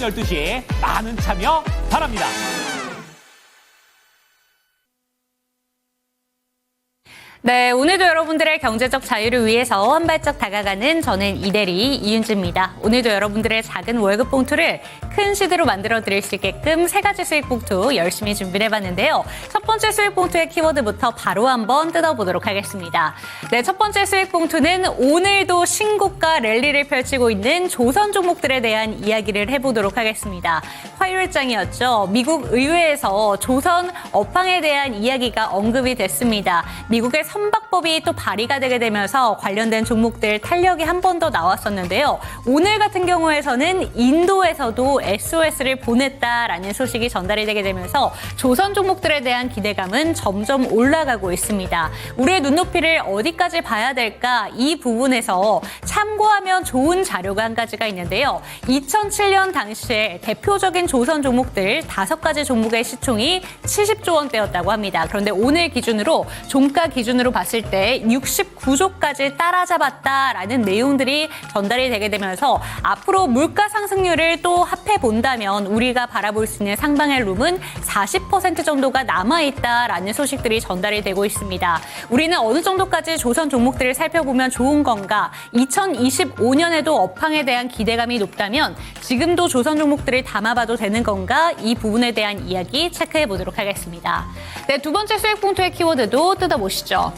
오전 12시 많은 참여 바랍니다. 네, 오늘도 여러분들의 경제적 자유를 위해서 한 발짝 다가가는 저는 이대리 이윤지입니다. 오늘도 여러분들의 작은 월급 봉투를 큰 시드로 만들어 드릴 수 있게끔 세 가지 수익 봉투 열심히 준비를 해봤는데요. 첫 번째 수익 봉투의 키워드부터 바로 한번 뜯어보도록 하겠습니다. 네, 첫 번째 수익 봉투는 오늘도 신고가 랠리를 펼치고 있는 조선 종목들에 대한 이야기를 해보도록 하겠습니다. 화요일장이었죠. 미국 의회에서 조선 업황에 대한 이야기가 언급이 됐습니다. 미국의 선박법이 또 발의가 되게 되면서 관련된 종목들 탄력이 한 번 더 나왔었는데요. 오늘 같은 경우에서는 인도에서도 SOS를 보냈다라는 소식이 전달이 되게 되면서 조선 종목들에 대한 기대감은 점점 올라가고 있습니다. 우리의 눈높이를 어디까지 봐야 될까? 이 부분에서 참고하면 좋은 자료가 한 가지가 있는데요. 2007년 당시에 대표적인 조선 종목들 5가지 종목의 시총이 70조 원대였다고 합니다. 그런데 오늘 기준으로 종가 기준으로 봤을 때 69조까지 따라잡았다라는 내용들이 전달이 되게 되면서 앞으로 물가 상승률을 또 합해 본다면 우리가 바라볼 수 있는 상방의 룸은 40% 정도가 남아있다라는 소식들이 전달이 되고 있습니다. 우리는 어느 정도까지 조선 종목들을 살펴보면 좋은 건가? 2025년에도 업황에 대한 기대감이 높다면 지금도 조선 종목들을 담아봐도 되는 건가? 이 부분에 대한 이야기 체크해 보도록 하겠습니다. 네, 두 번째 수익 봉투의 키워드도 뜯어보시죠.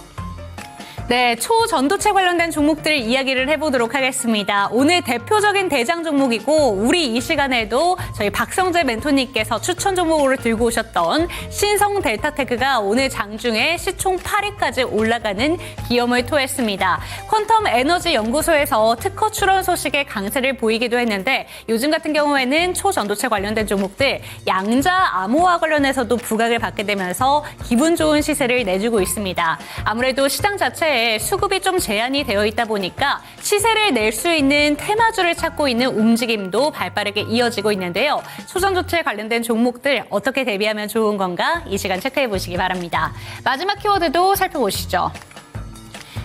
네, 초전도체 관련된 종목들 이야기를 해보도록 하겠습니다. 오늘 대표적인 대장 종목이고 우리 이 시간에도 저희 박성재 멘토님께서 추천 종목으로 들고 오셨던 신성 델타테크가 오늘 장중에 시총 8위까지 올라가는 기염을 토했습니다. 퀀텀 에너지 연구소에서 특허 출원 소식에 강세를 보이기도 했는데 요즘 같은 경우에는 초전도체 관련된 종목들 양자 암호화 관련해서도 부각을 받게 되면서 기분 좋은 시세를 내주고 있습니다. 아무래도 시장 자체에 수급이 좀 제한이 되어 있다 보니까 시세를 낼 수 있는 테마주를 찾고 있는 움직임도 발빠르게 이어지고 있는데요. 초전도체 관련된 종목들 어떻게 대비하면 좋은 건가? 이 시간 체크해 보시기 바랍니다. 마지막 키워드도 살펴보시죠.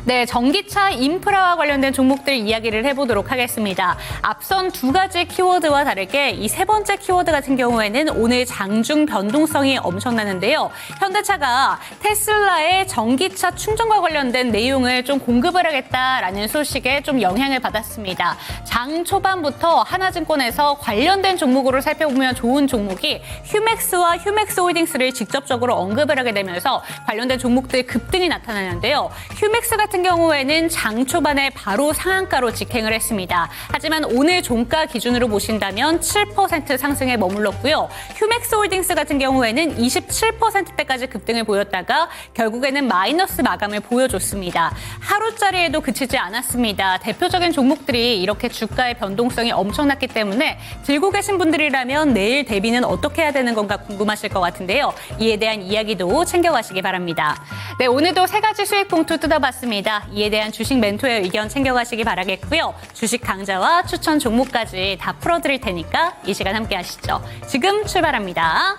네, 전기차 인프라와 관련된 종목들 이야기를 해보도록 하겠습니다. 앞선 두 가지 키워드와 다르게 이 세 번째 키워드 같은 경우에는 오늘 장중 변동성이 엄청나는데요. 현대차가 테슬라의 전기차 충전과 관련된 내용을 좀 공급을 하겠다라는 소식에 좀 영향을 받았습니다. 장 초반부터 하나증권에서 관련된 종목으로 살펴보면 좋은 종목이 휴맥스와 휴맥스홀딩스를 직접적으로 언급을 하게 되면서 관련된 종목들 급등이 나타나는데요. 휴맥스 같은 경우에는 장 초반에 바로 상한가로 직행을 했습니다. 하지만 오늘 종가 기준으로 보신다면 7% 상승에 머물렀고요. 휴맥스홀딩스 같은 경우에는 27%대까지 급등을 보였다가 결국에는 마이너스 마감을 보여줬습니다. 하루짜리에도 그치지 않았습니다. 대표적인 종목들이 이렇게 주가의 변동성이 엄청났기 때문에 들고 계신 분들이라면 내일 대비는 어떻게 해야 되는 건가 궁금하실 것 같은데요. 이에 대한 이야기도 챙겨가시기 바랍니다. 네, 오늘도 세 가지 수익 봉투 뜯어봤습니다. 이에 대한 주식 멘토의 의견 챙겨가시기 바라겠고요. 주식 강좌와 추천 종목까지 다 풀어드릴 테니까 이 시간 함께 하시죠. 지금 출발합니다.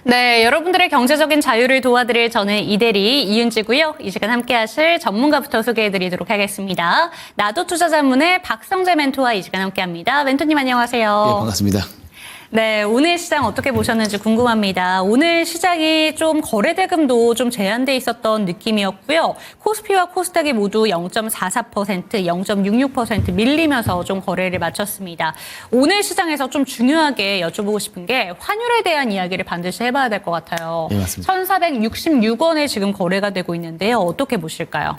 네, 여러분들의 경제적인 자유를 도와드릴 저는 이대리 이윤지고요. 이 시간 함께 하실 전문가부터 소개해드리도록 하겠습니다. 나도 투자자문의 박성재 멘토와 이 시간 함께합니다. 멘토님 안녕하세요. 네, 반갑습니다. 네, 오늘 시장 어떻게 보셨는지 궁금합니다. 오늘 시장이 좀 거래대금도 좀 제한돼 있었던 느낌이었고요. 코스피와 코스닥이 모두 0.44%, 0.66% 밀리면서 좀 거래를 마쳤습니다. 오늘 시장에서 좀 중요하게 여쭤보고 싶은 게 환율에 대한 이야기를 반드시 해봐야 될 것 같아요. 네, 맞습니다. 1,466원에 지금 거래가 되고 있는데요. 어떻게 보실까요?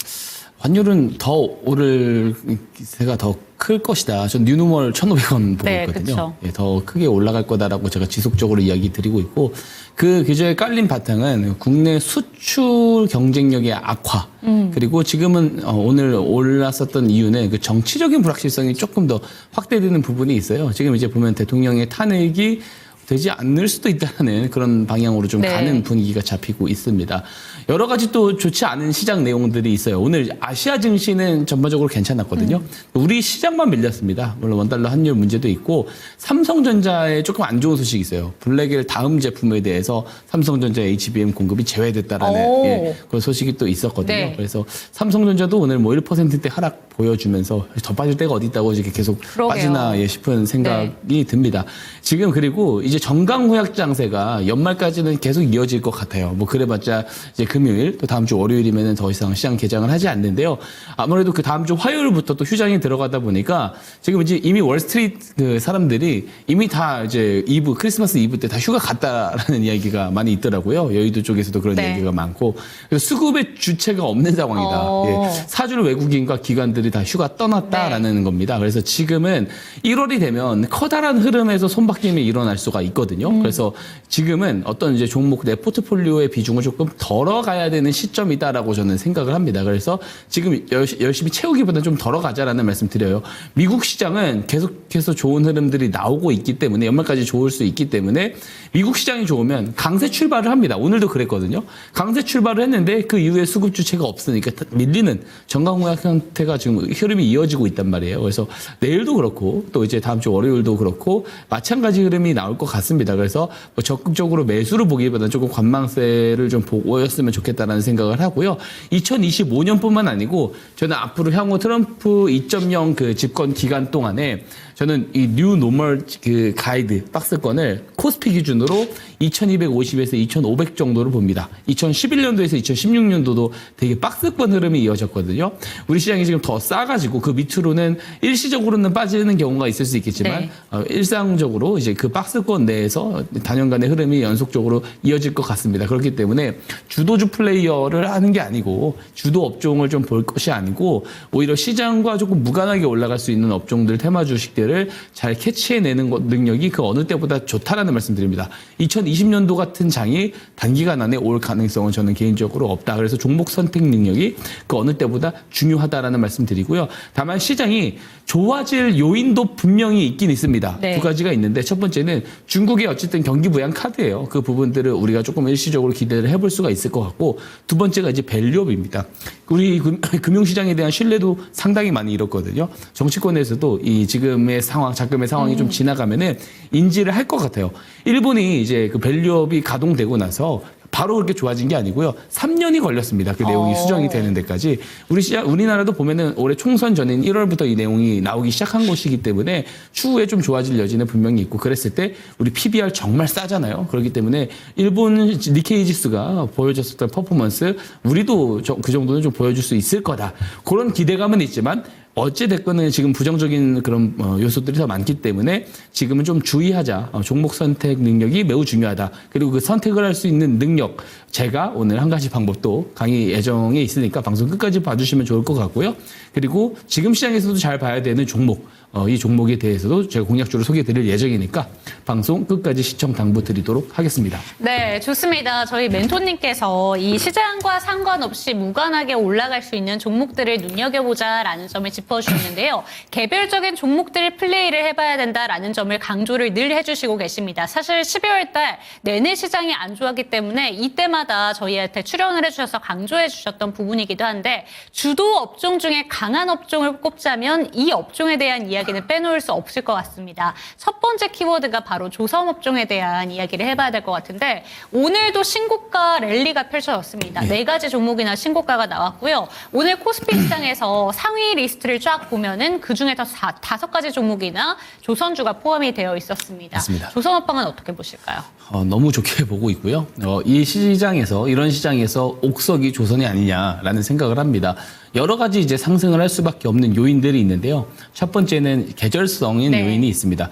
환율은 더 오를 기세가 더 클 것이다. 전 뉴노멀 1,500원 보고 네, 있거든요. 그쵸. 예, 더 크게 올라갈 거다라고 제가 지속적으로 이야기 드리고 있고 그 기조에 깔린 바탕은 국내 수출 경쟁력의 악화 그리고 지금은 오늘 올랐었던 이유는 그 정치적인 불확실성이 조금 더 확대되는 부분이 있어요. 지금 이제 보면 대통령의 탄핵이 되지 않을 수도 있다는 그런 방향으로 좀 네. 가는 분위기가 잡히고 있습니다. 여러 가지 또 좋지 않은 시장 내용들이 있어요. 오늘 아시아 증시는 전반적으로 괜찮았거든요. 우리 시장만 밀렸습니다. 물론 원달러 환율 문제도 있고 삼성전자에 조금 안 좋은 소식이 있어요. 블랙엘 다음 제품에 대해서 삼성전자 HBM 공급이 제외됐다라는 오. 그런 소식이 또 있었거든요. 네. 그래서 삼성전자도 오늘 뭐 1%대 하락 보여주면서 더 빠질 데가 어디 있다고 이렇게 계속 그러게요. 빠지나 싶은 생각이 듭니다. 지금 그리고 이제 정강후약 장세가 연말까지는 계속 이어질 것 같아요. 뭐 그래봤자 이제 금요일 또 다음 주 월요일이면은 더 이상 시장 개장을 하지 않는데요. 아무래도 그 다음 주 화요일부터 또 휴장이 들어가다 보니까 지금 이제 이미 월스트리트 그 사람들이 이미 다 이제 이브 크리스마스 이브 때 다 휴가 갔다라는 이야기가 많이 있더라고요. 여의도 쪽에서도 그런 네. 이야기가 많고 그래서 수급의 주체가 없는 상황이다. 예. 사주를 외국인과 기관들이 다 휴가 떠났다라는 겁니다. 그래서 지금은 1월이 되면 커다란 흐름에서 손바뀜이 일어날 수가 있거든요. 그래서 지금은 어떤 이제 종목 내 포트폴리오의 비중을 조금 덜어가야 되는 시점이다라고 저는 생각을 합니다. 그래서 지금 열심히 채우기보다는 좀 덜어가자라는 말씀 드려요. 미국 시장은 계속해서 좋은 흐름들이 나오고 있기 때문에 연말까지 좋을 수 있기 때문에 미국 시장이 좋으면 강세 출발을 합니다. 오늘도 그랬거든요. 강세 출발을 했는데 그 이후에 수급 주체가 없으니까 밀리는 정강후약 형태가 지금 흐름이 이어지고 있단 말이에요. 그래서 내일도 그렇고 또 이제 다음 주 월요일도 그렇고 마찬가지 흐름이 나올 것 같습니다. 그래서 뭐 적극적으로 매수를 보기보다는 조금 관망세를 좀 보였으면 좋겠다라는 생각을 하고요. 2025년뿐만 아니고 저는 앞으로 향후 트럼프 2.0 그 집권 기간 동안에 저는 이 뉴 노멀 그 가이드 박스권을 코스피 기준으로 2250에서 2500 정도를 봅니다. 2011년도에서 2016년도도 되게 박스권 흐름이 이어졌거든요. 우리 시장이 지금 더 싸가지고 그 밑으로는 일시적으로는 빠지는 경우가 있을 수 있겠지만 네. 일상적으로 이제 그 박스권 내에서 단연간의 흐름이 연속적으로 이어질 것 같습니다. 그렇기 때문에 주도주 플레이어를 하는 게 아니고 주도 업종을 좀 볼 것이 아니고 오히려 시장과 조금 무관하게 올라갈 수 있는 업종들 테마 주식들을 잘 캐치해내는 능력이 그 어느 때보다 좋다라는 말씀드립니다. 2020년도 같은 장이 단기간 안에 올 가능성은 저는 개인적으로 없다. 그래서 종목 선택 능력이 그 어느 때보다 중요하다라는 말씀드리고요. 다만 시장이 좋아질 요인도 분명히 있긴 있습니다. 네. 두 가지가 있는데 첫 번째는 중국의 어쨌든 경기 부양 카드예요. 그 부분들을 우리가 조금 일시적으로 기대를 해볼 수가 있을 것 같고 두 번째가 이제 밸류업입니다. 우리 금융시장에 대한 신뢰도 상당히 많이 잃었거든요. 정치권에서도 이 지금의 상황, 자금의 상황이 좀 지나가면은 인지를 할 것 같아요. 일본이 이제 그 밸류업이 가동되고 나서 바로 그렇게 좋아진 게 아니고요. 3년이 걸렸습니다. 그 내용이 수정이 되는 데까지. 우리나라도 보면은 올해 총선 전인 1월부터 이 내용이 나오기 시작한 것이기 때문에 추후에 좀 좋아질 여지는 분명히 있고 그랬을 때 우리 PBR 정말 싸잖아요. 그렇기 때문에 일본 니케이 지수가 보여줬었던 퍼포먼스 우리도 그 정도는 좀 보여줄 수 있을 거다. 그런 기대감은 있지만 어찌됐건 지금 부정적인 그런 요소들이 더 많기 때문에 지금은 좀 주의하자. 종목 선택 능력이 매우 중요하다. 그리고 그 선택을 할 수 있는 능력. 제가 오늘 한 가지 방법도 강의 예정에 있으니까 방송 끝까지 봐주시면 좋을 것 같고요. 그리고 지금 시장에서도 잘 봐야 되는 종목. 이 종목에 대해서도 제가 공략주를 소개해드릴 예정이니까 방송 끝까지 시청 당부드리도록 하겠습니다. 네, 좋습니다. 저희 멘토님께서 이 시장과 상관없이 무관하게 올라갈 수 있는 종목들을 눈여겨보자라는 점을 짚어주셨는데요. 개별적인 종목들을 플레이를 해봐야 된다라는 점을 강조를 늘 해주시고 계십니다. 사실 12월 달 내내 시장이 안 좋았기 때문에 이때마다 저희한테 출연을 해주셔서 강조해 주셨던 부분이기도 한데 주도 업종 중에 강한 업종을 꼽자면 이 업종에 대한 이야기 이야기는 빼놓을 수 없을 것 같습니다. 첫 번째 키워드가 바로 조선업종에 대한 이야기를 해봐야 될 것 같은데 오늘도 신고가 랠리가 펼쳐졌습니다. 네 가지 종목이나 신고가가 나왔고요. 오늘 코스피 시장에서 상위 리스트를 쫙 보면은 그중에서 5가지 종목이나 조선주가 포함이 되어 있었습니다. 맞습니다. 조선업방은 어떻게 보실까요? 너무 좋게 보고 있고요. 이 시장에서 이런 시장에서 옥석이 조선이 아니냐라는 생각을 합니다. 여러 가지 이제 상승을 할 수밖에 없는 요인들이 있는데요. 첫 번째는 계절성인 요인이 있습니다.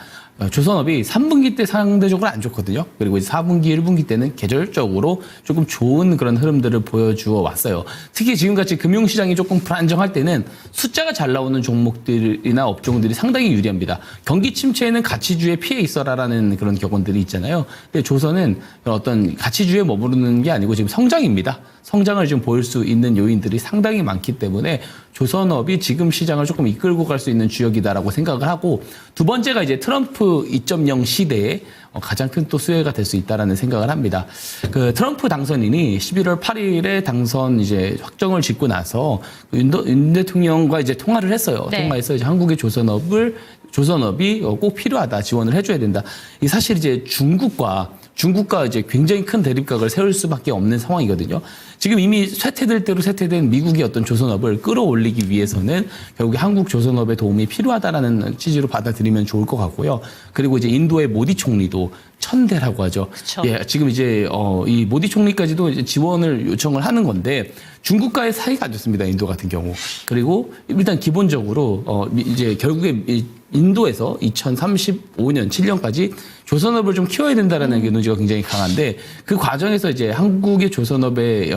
조선업이 3분기 때 상대적으로 안 좋거든요. 그리고 이제 4분기, 1분기 때는 계절적으로 조금 좋은 그런 흐름들을 보여주어 왔어요. 특히 지금같이 금융시장이 조금 불안정할 때는 숫자가 잘 나오는 종목들이나 업종들이 상당히 유리합니다. 경기 침체에는 가치주에 피해 있어라라는 그런 격언들이 있잖아요. 근데 조선은 어떤 가치주에 머무르는 게 아니고 지금 성장입니다. 성장을 좀 보일 수 있는 요인들이 상당히 많기 때문에 조선업이 지금 시장을 조금 이끌고 갈 수 있는 주역이다라고 생각을 하고 두 번째가 이제 트럼프 2.0 시대에 가장 큰 또 수혜가 될 수 있다라는 생각을 합니다. 그 트럼프 당선인이 11월 8일에 당선 이제 확정을 짓고 나서 윤 대통령과 이제 통화를 했어요. 네. 통화해서 이제 한국의 조선업이 꼭 필요하다, 지원을 해줘야 된다. 이 사실 이제 중국과 이제 굉장히 큰 대립각을 세울 수밖에 없는 상황이거든요. 지금 이미 쇠퇴될 대로 쇠퇴된 미국의 어떤 조선업을 끌어올리기 위해서는 결국에 한국 조선업의 도움이 필요하다라는 취지로 받아들이면 좋을 것 같고요. 그리고 이제 인도의 모디 총리도 천대라고 하죠. 그쵸. 예, 지금 이제 이 모디 총리까지도 이제 지원을 요청을 하는 건데 중국과의 사이가 안 좋습니다. 인도 같은 경우. 그리고 일단 기본적으로 이제 결국에 인도에서 2035년, 7년까지 조선업을 좀 키워야 된다라는 의지가 굉장히 강한데 그 과정에서 이제 한국의 조선업의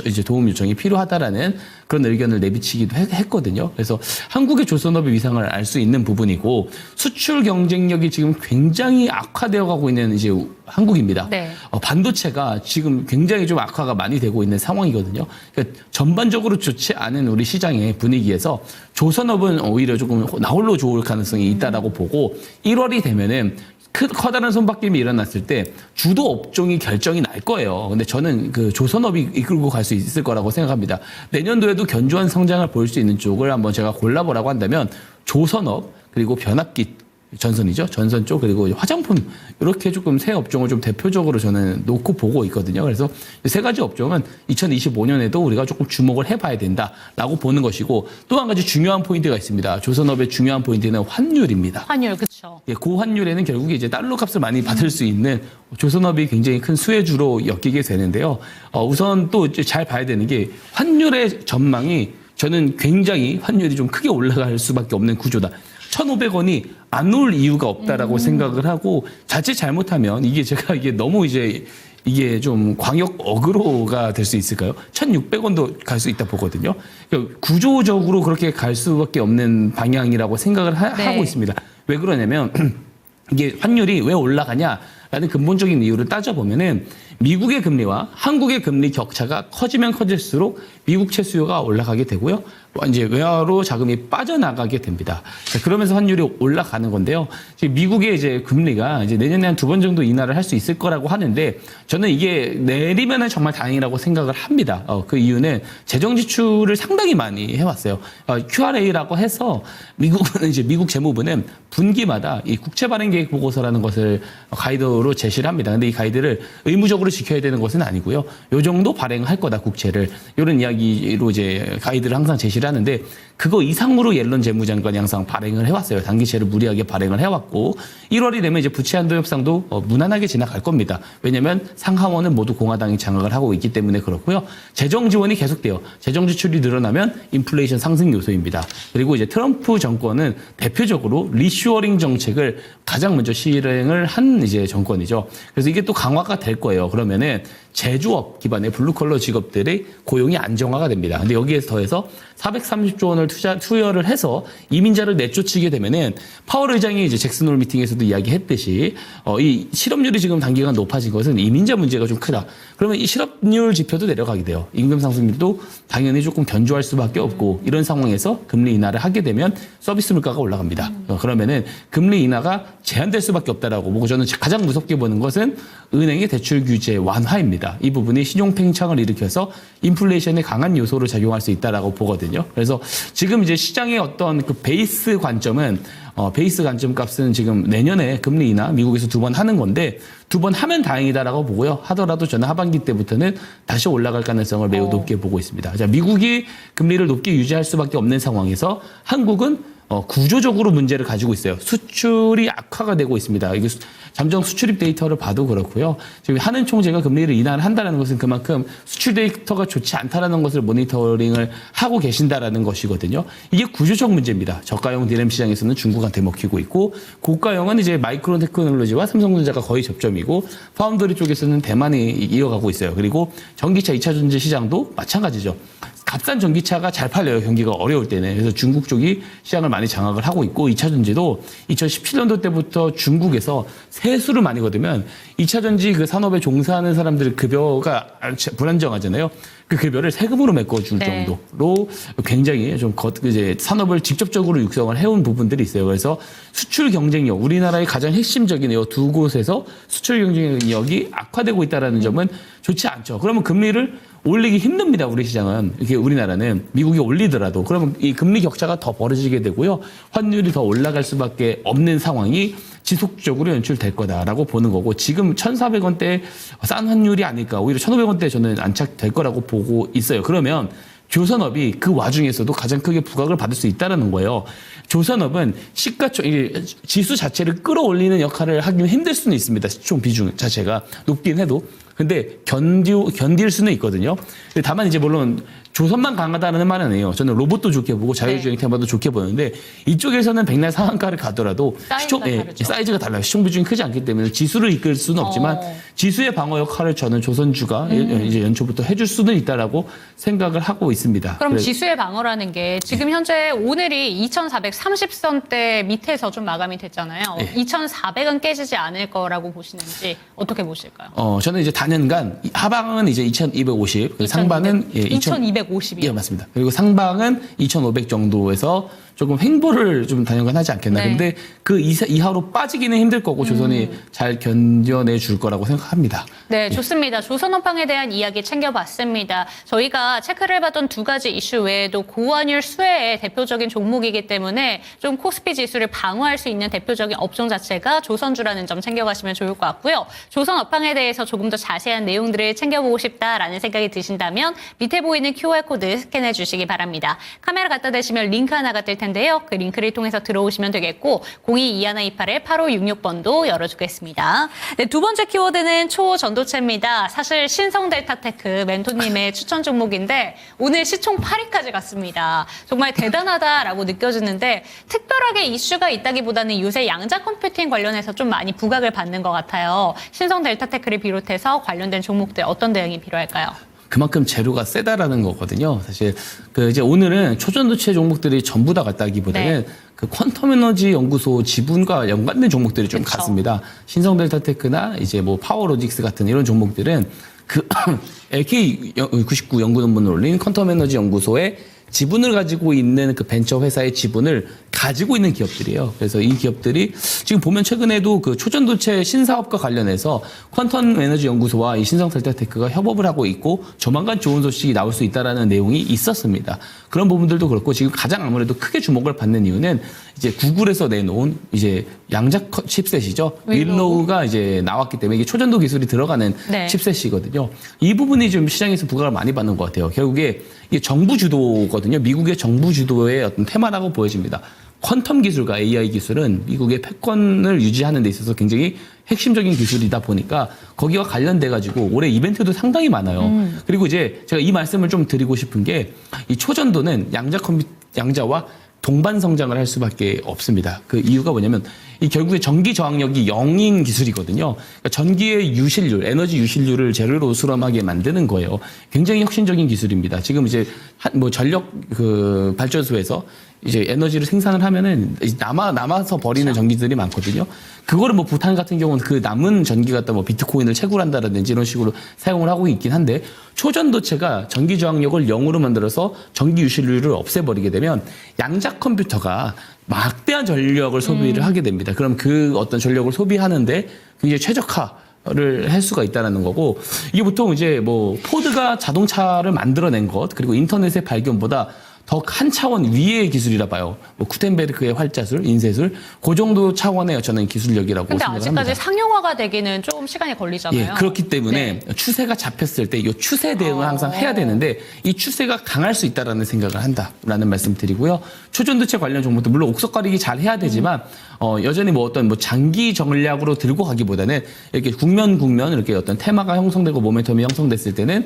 이제 도움 요청이 필요하다라는 그런 의견을 내비치기도 했거든요. 그래서 한국의 조선업의 위상을 알 수 있는 부분이고 수출 경쟁력이 지금 굉장히 악화되어 가고 있는 이제 한국입니다. 네. 반도체가 지금 굉장히 좀 악화가 많이 되고 있는 상황이거든요. 그러니까 전반적으로 좋지 않은 우리 시장의 분위기에서 조선업은 오히려 조금 나홀로 좋을 가능성이 있다라고 보고 1월이 되면은 커다란 손바뀜이 일어났을 때 주도 업종이 결정이 날 거예요. 근데 저는 그 조선업이 이끌고 갈 수 있을 거라고 생각합니다. 내년도에도 견조한 성장을 보일 수 있는 쪽을 한번 제가 골라보라고 한다면 조선업 그리고 변압기 전선이죠. 전선 쪽 그리고 화장품 이렇게 조금 새 업종을 좀 대표적으로 저는 놓고 보고 있거든요. 그래서 세 가지 업종은 2025년에도 우리가 조금 주목을 해봐야 된다라고 보는 것이고 또 한 가지 중요한 포인트가 있습니다. 조선업의 중요한 포인트는 환율입니다. 환율, 그렇죠. 예, 고환율에는 결국에 이제 달러 값을 많이 받을 수 있는 조선업이 굉장히 큰 수혜주로 엮이게 되는데요. 우선 또 잘 봐야 되는 게 환율의 전망이 저는 굉장히 환율이 좀 크게 올라갈 수밖에 없는 구조다. 1,500원이 안 올 이유가 없다라고 생각을 하고 자칫 잘못하면 이게 너무 이게 좀 광역 어그로가 될 수 있을까요? 1,600원도 갈 수 있다 보거든요. 그러니까 구조적으로 그렇게 갈 수밖에 없는 방향이라고 생각을 하고 있습니다. 왜 그러냐면 이게 환율이 왜 올라가냐라는 근본적인 이유를 따져보면은 미국의 금리와 한국의 금리 격차가 커지면 커질수록 미국채 수요가 올라가게 되고요. 이제 외화로 자금이 빠져나가게 됩니다. 그러면서 환율이 올라가는 건데요. 지금 미국의 이제 금리가 이제 내년에 한 2번 정도 인하를 할 수 있을 거라고 하는데 저는 이게 내리면은 정말 다행이라고 생각을 합니다. 그 이유는 재정 지출을 상당히 많이 해왔어요. QRA라고 해서 미국 재무부는 분기마다 이 국채 발행 계획 보고서라는 것을 가이드로 제시를 합니다. 근데 이 가이드를 의무적으로 지켜야 되는 것은 아니고요. 요 정도 발행할 거다 국채를 이런 이야기로 이제 가이드를 항상 제시를 하는데 그거 이상으로 옐런 재무장관이 항상 발행을 해왔어요. 단기채를 무리하게 발행을 해왔고 1월이 되면 이제 부채 한도 협상도 무난하게 지나갈 겁니다. 왜냐하면 상하원은 모두 공화당이 장악을 하고 있기 때문에 그렇고요. 재정 지원이 계속돼요. 재정 지출이 늘어나면 인플레이션 상승 요소입니다. 그리고 이제 트럼프 정권은 대표적으로 리슈어링 정책을 가장 먼저 실행을 한 이제 정권이죠. 그래서 이게 또 강화가 될 거예요. 그러면은 제조업 기반의 블루컬러 직업들의 고용이 안정화가 됩니다. 근데 여기에서 더해서 430조 원을 투여를 해서 이민자를 내쫓게 되면은 파월 의장이 이제 잭슨 홀 미팅에서도 이야기했듯이 이 실업률이 지금 단기간 높아진 것은 이민자 문제가 좀 크다. 그러면 이 실업률 지표도 내려가게 돼요. 임금 상승률도 당연히 조금 견조할 수밖에 없고 이런 상황에서 금리 인하를 하게 되면 서비스 물가가 올라갑니다. 그러면은 금리 인하가 제한될 수밖에 없다라고 보고 저는 가장 무섭게 보는 것은 은행의 대출 규제 완화입니다. 이 부분이 신용 팽창을 일으켜서 인플레이션의 강한 요소로 작용할 수 있다라고 보거든요. 그래서 지금 이제 시장의 어떤 그 베이스 관점은 베이스 간접값은 지금 내년에 금리 인하 미국에서 2번 하는 건데 2번 하면 다행이다라고 보고요. 하더라도 저는 하반기 때부터는 다시 올라갈 가능성을 매우 높게 보고 있습니다. 자, 미국이 금리를 높게 유지할 수밖에 없는 상황에서 한국은 구조적으로 문제를 가지고 있어요. 수출이 악화가 되고 있습니다. 이게 잠정 수출입 데이터를 봐도 그렇고요. 지금 한은 총재가 금리를 인하를 한다는 것은 그만큼 수출 데이터가 좋지 않다라는 것을 모니터링을 하고 계신다라는 것이거든요. 이게 구조적 문제입니다. 저가형 DRAM 시장에서는 중국한테 먹히고 있고 고가형은 이제 마이크론 테크놀로지와 삼성전자가 거의 접점이고 파운드리 쪽에서는 대만이 이어가고 있어요. 그리고 전기차 2차 전지 시장도 마찬가지죠. 값싼 전기차가 잘 팔려요. 경기가 어려울 때는. 그래서 중국 쪽이 시장을 많이 장악을 하고 있고 2차 전지도 2017년도 때부터 중국에서 세수를 많이 거두면 2차 전지 그 산업에 종사하는 사람들의 급여가 불안정하잖아요. 그 급여를 세금으로 메꿔줄 정도로 굉장히 좀 이제 산업을 직접적으로 육성을 해온 부분들이 있어요. 그래서 수출 경쟁력, 우리나라의 가장 핵심적인 이 두 곳에서 수출 경쟁력이 악화되고 있다는 점은 좋지 않죠. 그러면 금리를 올리기 힘듭니다. 우리 시장은. 이렇게 우리나라는 미국이 올리더라도 그러면 이 금리 격차가 더 벌어지게 되고요. 환율이 더 올라갈 수밖에 없는 상황이 지속적으로 연출될 거다라고 보는 거고 지금 1,400원대 싼 환율이 아닐까 오히려 1,500원대 저는 안착될 거라고 보고 있어요. 그러면 조선업이 그 와중에서도 가장 크게 부각을 받을 수 있다는 거예요. 조선업은 지수 자체를 끌어올리는 역할을 하기는 힘들 수는 있습니다. 시총 비중 자체가 높긴 해도. 근데 견딜 수는 있거든요. 다만 이제 물론 조선만 강하다는 말은 아니에요. 저는 로봇도 좋게 보고 자율주행 테마도 좋게 보는데 이쪽에서는 백날 상한가를 가더라도 사이즈가 달라요. 시총 비중이 크지 않기 때문에 지수를 이끌 수는 없지만 지수의 방어 역할을 저는 조선주가 이제 연초부터 해줄 수는 있다라고 생각을 하고 있습니다. 그럼 지수의 방어라는 게 지금 현재 오늘이 2,430선대 밑에서 좀 마감이 됐잖아요. 2,400은 깨지지 않을 거라고 보시는지 어떻게 보실까요? 저는 이제 단연간 하방은 이제 2,250, 상방은 2,250이요. 예, 맞습니다. 그리고 상방은 2,500 정도에서 조금 횡보를 좀 단연간 하지 않겠나. 근데 그 이하로 빠지기는 힘들 거고 조선이 잘 견뎌내 줄 거라고 생각합니다. 네, 좋습니다. 조선업황에 대한 이야기 챙겨봤습니다. 저희가 체크를 해봤던 두 가지 이슈 외에도 고환율 수혜의 대표적인 종목이기 때문에 좀 코스피 지수를 방어할 수 있는 대표적인 업종 자체가 조선주라는 점 챙겨가시면 좋을 것 같고요. 조선업황에 대해서 조금 더 자세한 내용들을 챙겨보고 싶다라는 생각이 드신다면 밑에 보이는 QR코드 스캔해 주시기 바랍니다. 카메라 갖다 대시면 링크 하나가 뜰 텐데요. 그 링크를 통해서 들어오시면 되겠고 022128-8566번도 열어주겠습니다. 네, 두 번째 키워드는 초전도체입니다. 사실 신성델타테크 멘토님의 추천 종목인데 오늘 시총 8위까지 갔습니다. 정말 대단하다라고 느껴지는데 특별하게 이슈가 있다기보다는 요새 양자 컴퓨팅 관련해서 좀 많이 부각을 받는 것 같아요. 신성델타테크를 비롯해서 관련된 종목들 어떤 대응이 필요할까요? 그만큼 재료가 세다라는 거거든요. 사실 이제 오늘은 초전도체 종목들이 전부 다 갔다기보다는 그 퀀텀 에너지 연구소 지분과 연관된 종목들이 좀 갔습니다. 신성델타테크나 이제 뭐 파워로직스 같은 이런 종목들은 그 LK99 연구 논문을 올린 퀀텀 에너지 연구소의 지분을 가지고 있는 그 벤처 회사의 지분을 가지고 있는 기업들이에요. 그래서 이 기업들이 지금 보면 최근에도 그 초전도체 신사업과 관련해서 퀀텀 에너지 연구소와 이 신성델타테크가 협업을 하고 있고 조만간 좋은 소식이 나올 수 있다라는 내용이 있었습니다. 그런 부분들도 그렇고 지금 가장 아무래도 크게 주목을 받는 이유는 이제 구글에서 내놓은 이제 양자 칩셋이죠. 윌로우가 이제 나왔기 때문에 이게 초전도 기술이 들어가는 칩셋이거든요. 이 부분이 좀 시장에서 부각을 많이 받는 것 같아요. 결국에 이게 정부 주도거든요. 미국의 정부 주도의 어떤 테마라고 보여집니다. 퀀텀 기술과 AI 기술은 미국의 패권을 유지하는 데 있어서 굉장히 핵심적인 기술이다 보니까 거기와 관련돼 가지고 올해 이벤트도 상당히 많아요. 그리고 이제 제가 이 말씀을 좀 드리고 싶은 게 이 초전도는 양자와 동반 성장을 할 수밖에 없습니다. 그 이유가 뭐냐면 이 결국에 전기 저항력이 0인 기술이거든요. 그러니까 전기의 유실률, 에너지 유실률을 제로로 수렴하게 만드는 거예요. 굉장히 혁신적인 기술입니다. 지금 이제 뭐 전력 그 발전소에서 이제 에너지를 생산을 하면은 남아서 버리는 전기들이 많거든요. 그거를 뭐 부탄 같은 경우는 그 남은 전기 갖다 뭐 비트코인을 채굴한다라든지 이런 식으로 사용을 하고 있긴 한데 초전도체가 전기 저항력을 0으로 만들어서 전기 유실률을 없애버리게 되면 양자 컴퓨터가 막대한 전력을 소비를 하게 됩니다. 그럼 그 어떤 전력을 소비하는데 굉장히 최적화를 할 수가 있다는 거고 이게 보통 이제 뭐 포드가 자동차를 만들어낸 것 그리고 인터넷의 발견보다 더 한 차원 위의 기술이라 봐요. 뭐 구텐베르크의 활자술, 인쇄술, 그 정도 차원의 저는 기술력이라고 근데 생각합니다. 아직까지 상용화가 되기는 조금 시간이 걸리잖아요. 예, 그렇기 때문에 추세가 잡혔을 때 이 추세 대응을 항상 해야 되는데 이 추세가 강할 수 있다라는 생각을 한다라는 말씀 드리고요. 초전도체 관련 종목도 물론 옥석 가리기 잘 해야 되지만 여전히 뭐 어떤 뭐 장기 전략으로 들고 가기보다는 이렇게 국면 이렇게 어떤 테마가 형성되고 모멘텀이 형성됐을 때는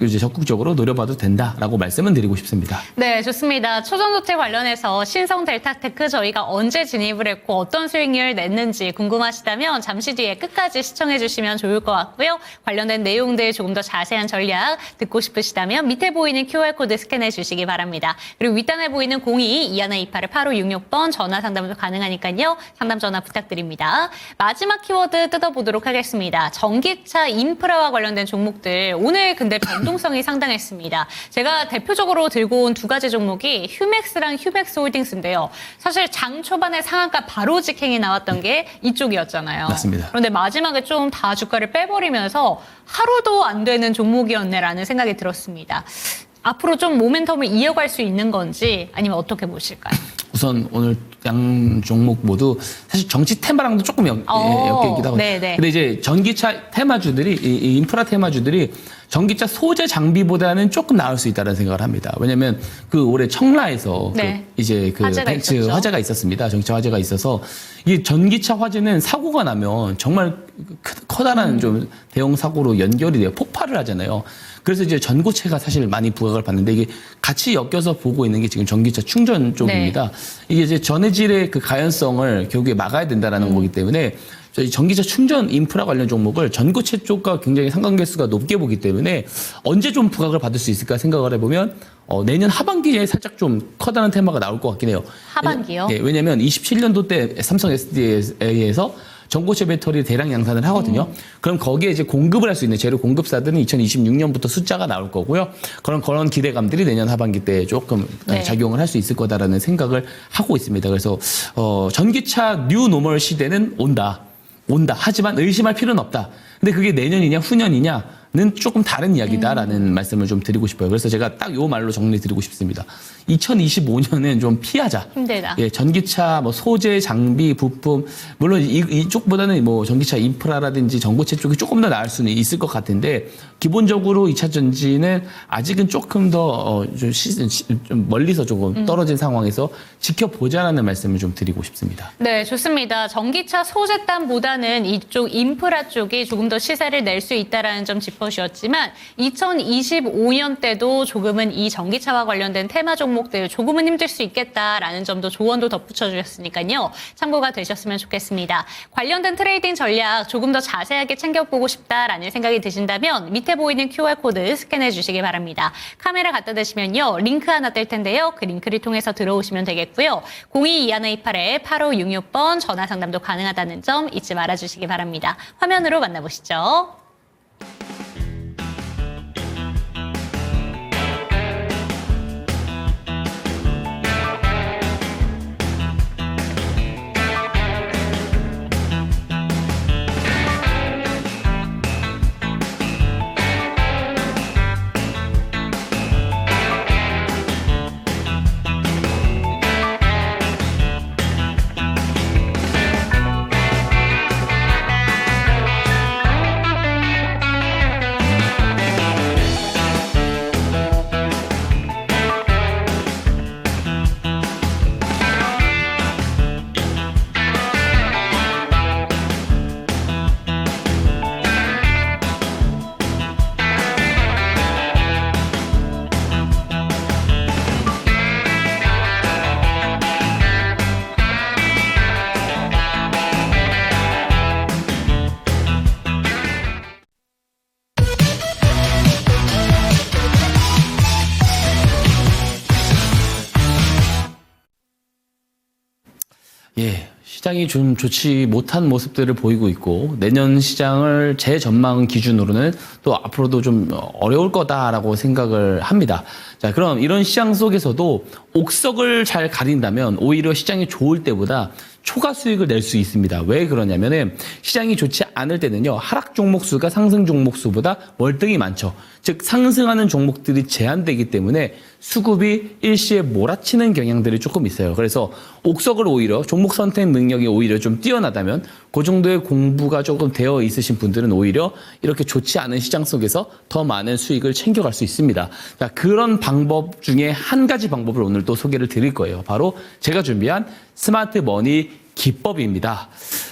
이제 적극적으로 노려봐도 된다라고 말씀은 드리고 싶습니다. 네, 좋습니다. 초전도체 관련해서 신성 델타테크 저희가 언제 진입을 했고 어떤 수익률을 냈는지 궁금하시다면 잠시 뒤에 끝까지 시청해 주시면 좋을 것 같고요. 관련된 내용들 조금 더 자세한 전략 듣고 싶으시다면 밑에 보이는 QR코드 스캔해 주시기 바랍니다. 그리고 윗단에 보이는 02-2128-8566번 전화 상담도 가능하니까요. 상담 전화 부탁드립니다. 마지막 키워드 뜯어보도록 하겠습니다. 전기차 인프라와 관련된 종목들 오늘 근데 변동성이 상당했습니다. 제가 대표적으로 들고 온 두 가지 종목이 휴맥스랑 휴맥스홀딩스인데요. 사실 장 초반에 상한가 바로 직행이 나왔던 게 이쪽이었잖아요. 맞습니다. 그런데 마지막에 좀 다 주가를 빼버리면서 하루도 안 되는 종목이었네라는 생각이 들었습니다. 앞으로 좀 모멘텀을 이어갈 수 있는 건지 아니면 어떻게 보실까요? 우선 오늘 양 종목 모두 사실 정치 테마랑도 조금 엮이기도 하고. 네네. 근데 이제 전기차 테마주들이 이 인프라 테마주들이 전기차 소재 장비보다는 조금 나을 수 있다는 생각을 합니다. 왜냐하면 그 올해 청라에서 네. 이제 그 화재가 벤츠 있었죠. 화재가 있었습니다. 전기차 화재가 있어서 이 전기차 화재는 사고가 나면 정말 커다란 좀 대형 사고로 연결이 돼요. 폭발을 하잖아요. 그래서 이제 전고체가 사실 많이 부각을 받는데 이게 같이 엮여서 보고 있는 게 지금 전기차 충전 쪽입니다. 이게 이제 전해질의 그 가연성을 결국에 막아야 된다라는 거기 때문에 저희 전기차 충전 인프라 관련 종목을 전고체 쪽과 굉장히 상관계수가 높게 보기 때문에 언제 좀 부각을 받을 수 있을까 생각을 해보면 내년 하반기에 살짝 좀 커다란 테마가 나올 것 같긴 해요. 하반기요? 예, 왜냐하면 27년도 때 삼성 SDI에서 전고체 배터리 대량 양산을 하거든요. 그럼 거기에 이제 공급을 할 수 있는 재료 공급사들은 2026년부터 숫자가 나올 거고요. 그런 기대감들이 내년 하반기 때 조금 네. 작용을 할 수 있을 거다라는 생각을 하고 있습니다. 그래서 전기차 뉴 노멀 시대는 온다. 하지만 의심할 필요는 없다. 근데 그게 내년이냐 후년이냐는 조금 다른 이야기다라는 말씀을 좀 드리고 싶어요. 그래서 제가 딱 요 말로 정리 드리고 싶습니다. 2025년은 좀 피하자. 힘들다. 예, 전기차 뭐 소재, 장비, 부품 물론 이쪽보다는 뭐 전기차 인프라라든지 전고체 쪽이 조금 더 나을 수는 있을 것 같은데 기본적으로 2차 전지는 아직은 조금 더 좀 멀리서 조금 떨어진 상황에서 지켜보자라는 말씀을 좀 드리고 싶습니다. 네, 좋습니다. 전기차 소재단보다는 이쪽 인프라 쪽이 조금 더 시세를 낼 수 있다라는 점 짚어주셨지만 2025년 때도 조금은 이 전기차와 관련된 테마 종목들 조금은 힘들 수 있겠다라는 점도 조언도 덧붙여 주셨으니까요. 참고가 되셨으면 좋겠습니다. 관련된 트레이딩 전략 조금 더 자세하게 챙겨보고 싶다라는 생각이 드신다면 밑에 보이는 QR코드 스캔해 주시기 바랍니다. 카메라 갖다 대시면요. 링크 하나 뜰 텐데요. 그 링크를 통해서 들어오시면 되겠고요. 02-2128-8566번 전화 상담도 가능하다는 점 잊지 말아주시기 바랍니다. 화면으로 만나보시죠. 예, 시장이 좀 좋지 못한 모습들을 보이고 있고 내년 시장을 제 전망 기준으로는 또 앞으로도 좀 어려울 거다라고 생각을 합니다. 자, 그럼 이런 시장 속에서도 옥석을 잘 가린다면 오히려 시장이 좋을 때보다 초과 수익을 낼 수 있습니다. 왜 그러냐면은 시장이 좋지 않을 때는요, 하락 종목 수가 상승 종목 수보다 월등히 많죠. 즉 상승하는 종목들이 제한되기 때문에 수급이 일시에 몰아치는 경향들이 조금 있어요. 그래서 옥석을 오히려 종목 선택 능력이 오히려 좀 뛰어나다면 그 정도의 공부가 조금 되어 있으신 분들은 오히려 이렇게 좋지 않은 시장 속에서 더 많은 수익을 챙겨갈 수 있습니다. 자, 그런 방법 중에 한 가지 방법을 오늘 또 소개를 드릴 거예요. 바로 제가 준비한 스마트 머니 기법입니다.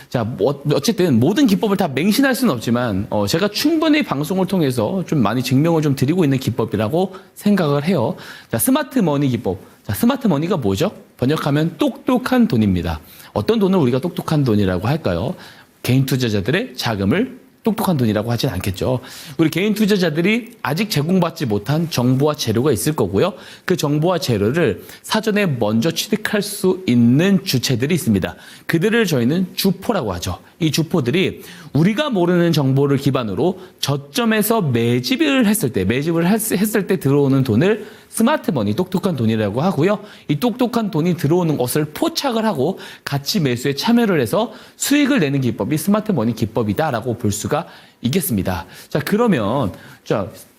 자, 어쨌든 모든 기법을 다 맹신할 수는 없지만 제가 충분히 방송을 통해서 좀 많이 증명을 좀 드리고 있는 기법이라고 생각을 해요. 자, 스마트 머니 기법. 자, 스마트 머니가 뭐죠? 번역하면 똑똑한 돈입니다. 어떤 돈을 우리가 똑똑한 돈이라고 할까요? 개인 투자자들의 자금을 똑똑한 돈이라고 하진 않겠죠. 우리 개인 투자자들이 아직 제공받지 못한 정보와 재료가 있을 거고요. 그 정보와 재료를 사전에 먼저 취득할 수 있는 주체들이 있습니다. 그들을 저희는 주포라고 하죠. 이 주포들이 우리가 모르는 정보를 기반으로 저점에서 매집을 했을 때 들어오는 돈을 스마트머니, 똑똑한 돈이라고 하고요. 이 똑똑한 돈이 들어오는 것을 포착을 하고 가치 매수에 참여를 해서 수익을 내는 기법이 스마트머니 기법이다라고 볼 수가 있겠습니다. 자, 그러면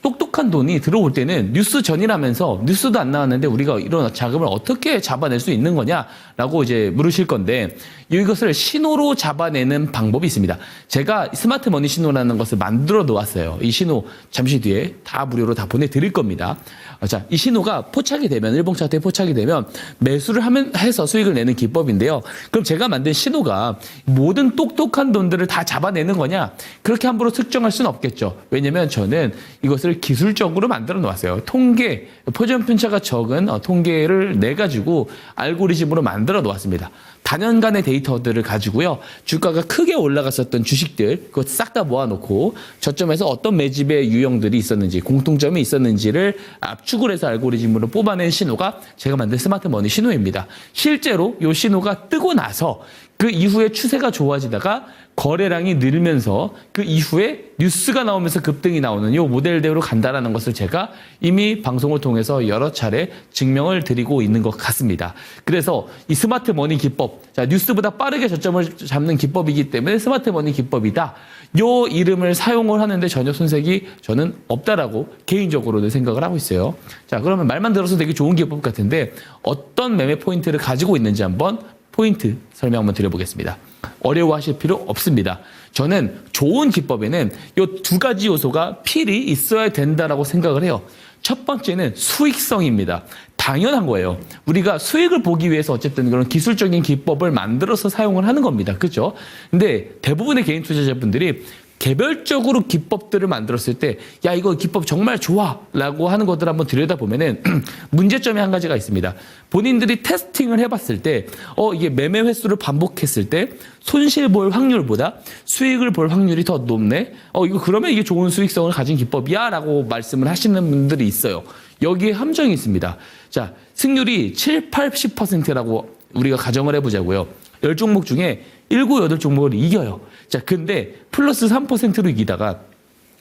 똑똑한 돈이 들어올 때는 뉴스 전이라면서 뉴스도 안 나왔는데 우리가 이런 자금을 어떻게 잡아낼 수 있는 거냐라고 이제 물으실 건데, 이것을 신호로 잡아내는 방법이 있습니다. 제가 스마트 머니 신호라는 것을 만들어 놓았어요. 이 신호 잠시 뒤에 다 무료로 다 보내드릴 겁니다. 자, 이 신호가 포착이 되면, 일봉 차트에 포착이 되면 매수를 해서 수익을 내는 기법인데요. 그럼 제가 만든 신호가 모든 똑똑한 돈들을 다 잡아내는 거냐? 그렇게 함부로 특정할 수는 없겠죠. 왜냐면 저는 이것을 기술적으로 만들어 놓았어요. 통계, 포지션 편차가 적은 통계를 내가지고 알고리즘으로 만들어 놓았습니다. 단연간의 데이터들을 가지고요. 주가가 크게 올라갔었던 주식들, 그것 싹 다 모아놓고 저점에서 어떤 매집의 유형들이 있었는지, 공통점이 있었는지를 압축을 해서 알고리즘으로 뽑아낸 신호가 제가 만든 스마트 머니 신호입니다. 실제로 이 신호가 뜨고 나서 그 이후에 추세가 좋아지다가 거래량이 늘면서 그 이후에 뉴스가 나오면서 급등이 나오는 이 모델대로 간다라는 것을 제가 이미 방송을 통해서 여러 차례 증명을 드리고 있는 것 같습니다. 그래서 이 스마트 머니 기법, 자, 뉴스보다 빠르게 저점을 잡는 기법이기 때문에 스마트 머니 기법이다. 요 이름을 사용을 하는데 전혀 손색이 저는 없다라고 개인적으로는 생각을 하고 있어요. 자, 그러면 말만 들어서 되게 좋은 기법 같은데 어떤 매매 포인트를 가지고 있는지 한번 포인트 설명 한번 드려보겠습니다. 어려워하실 필요 없습니다. 저는 좋은 기법에는 이 두 가지 요소가 필히 있어야 된다라고 생각을 해요. 첫 번째는 수익성입니다. 당연한 거예요. 우리가 수익을 보기 위해서 어쨌든 그런 기술적인 기법을 만들어서 사용을 하는 겁니다. 그렇죠? 근데 대부분의 개인 투자자분들이 개별적으로 기법들을 만들었을 때, 야, 이거 기법 정말 좋아 라고 하는 것들을 한번 들여다보면은 문제점이 한 가지가 있습니다. 본인들이 테스팅을 해봤을 때 이게 매매 횟수를 반복했을 때 손실 볼 확률보다 수익을 볼 확률이 더 높네. 이거 그러면 이게 좋은 수익성을 가진 기법이야 라고 말씀을 하시는 분들이 있어요. 여기에 함정이 있습니다. 자, 승률이 7, 80%라고 우리가 가정을 해보자고요. 10종목 중에 7, 8종목을 이겨요. 자, 근데 플러스 3%로 이기다가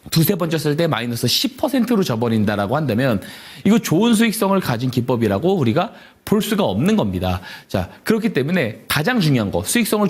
두세 번 쳤을 때 마이너스 10%로 져버린다라고 한다면 이거 좋은 수익성을 가진 기법이라고 우리가 볼 수가 없는 겁니다. 자, 그렇기 때문에 가장 중요한 거, 수익성을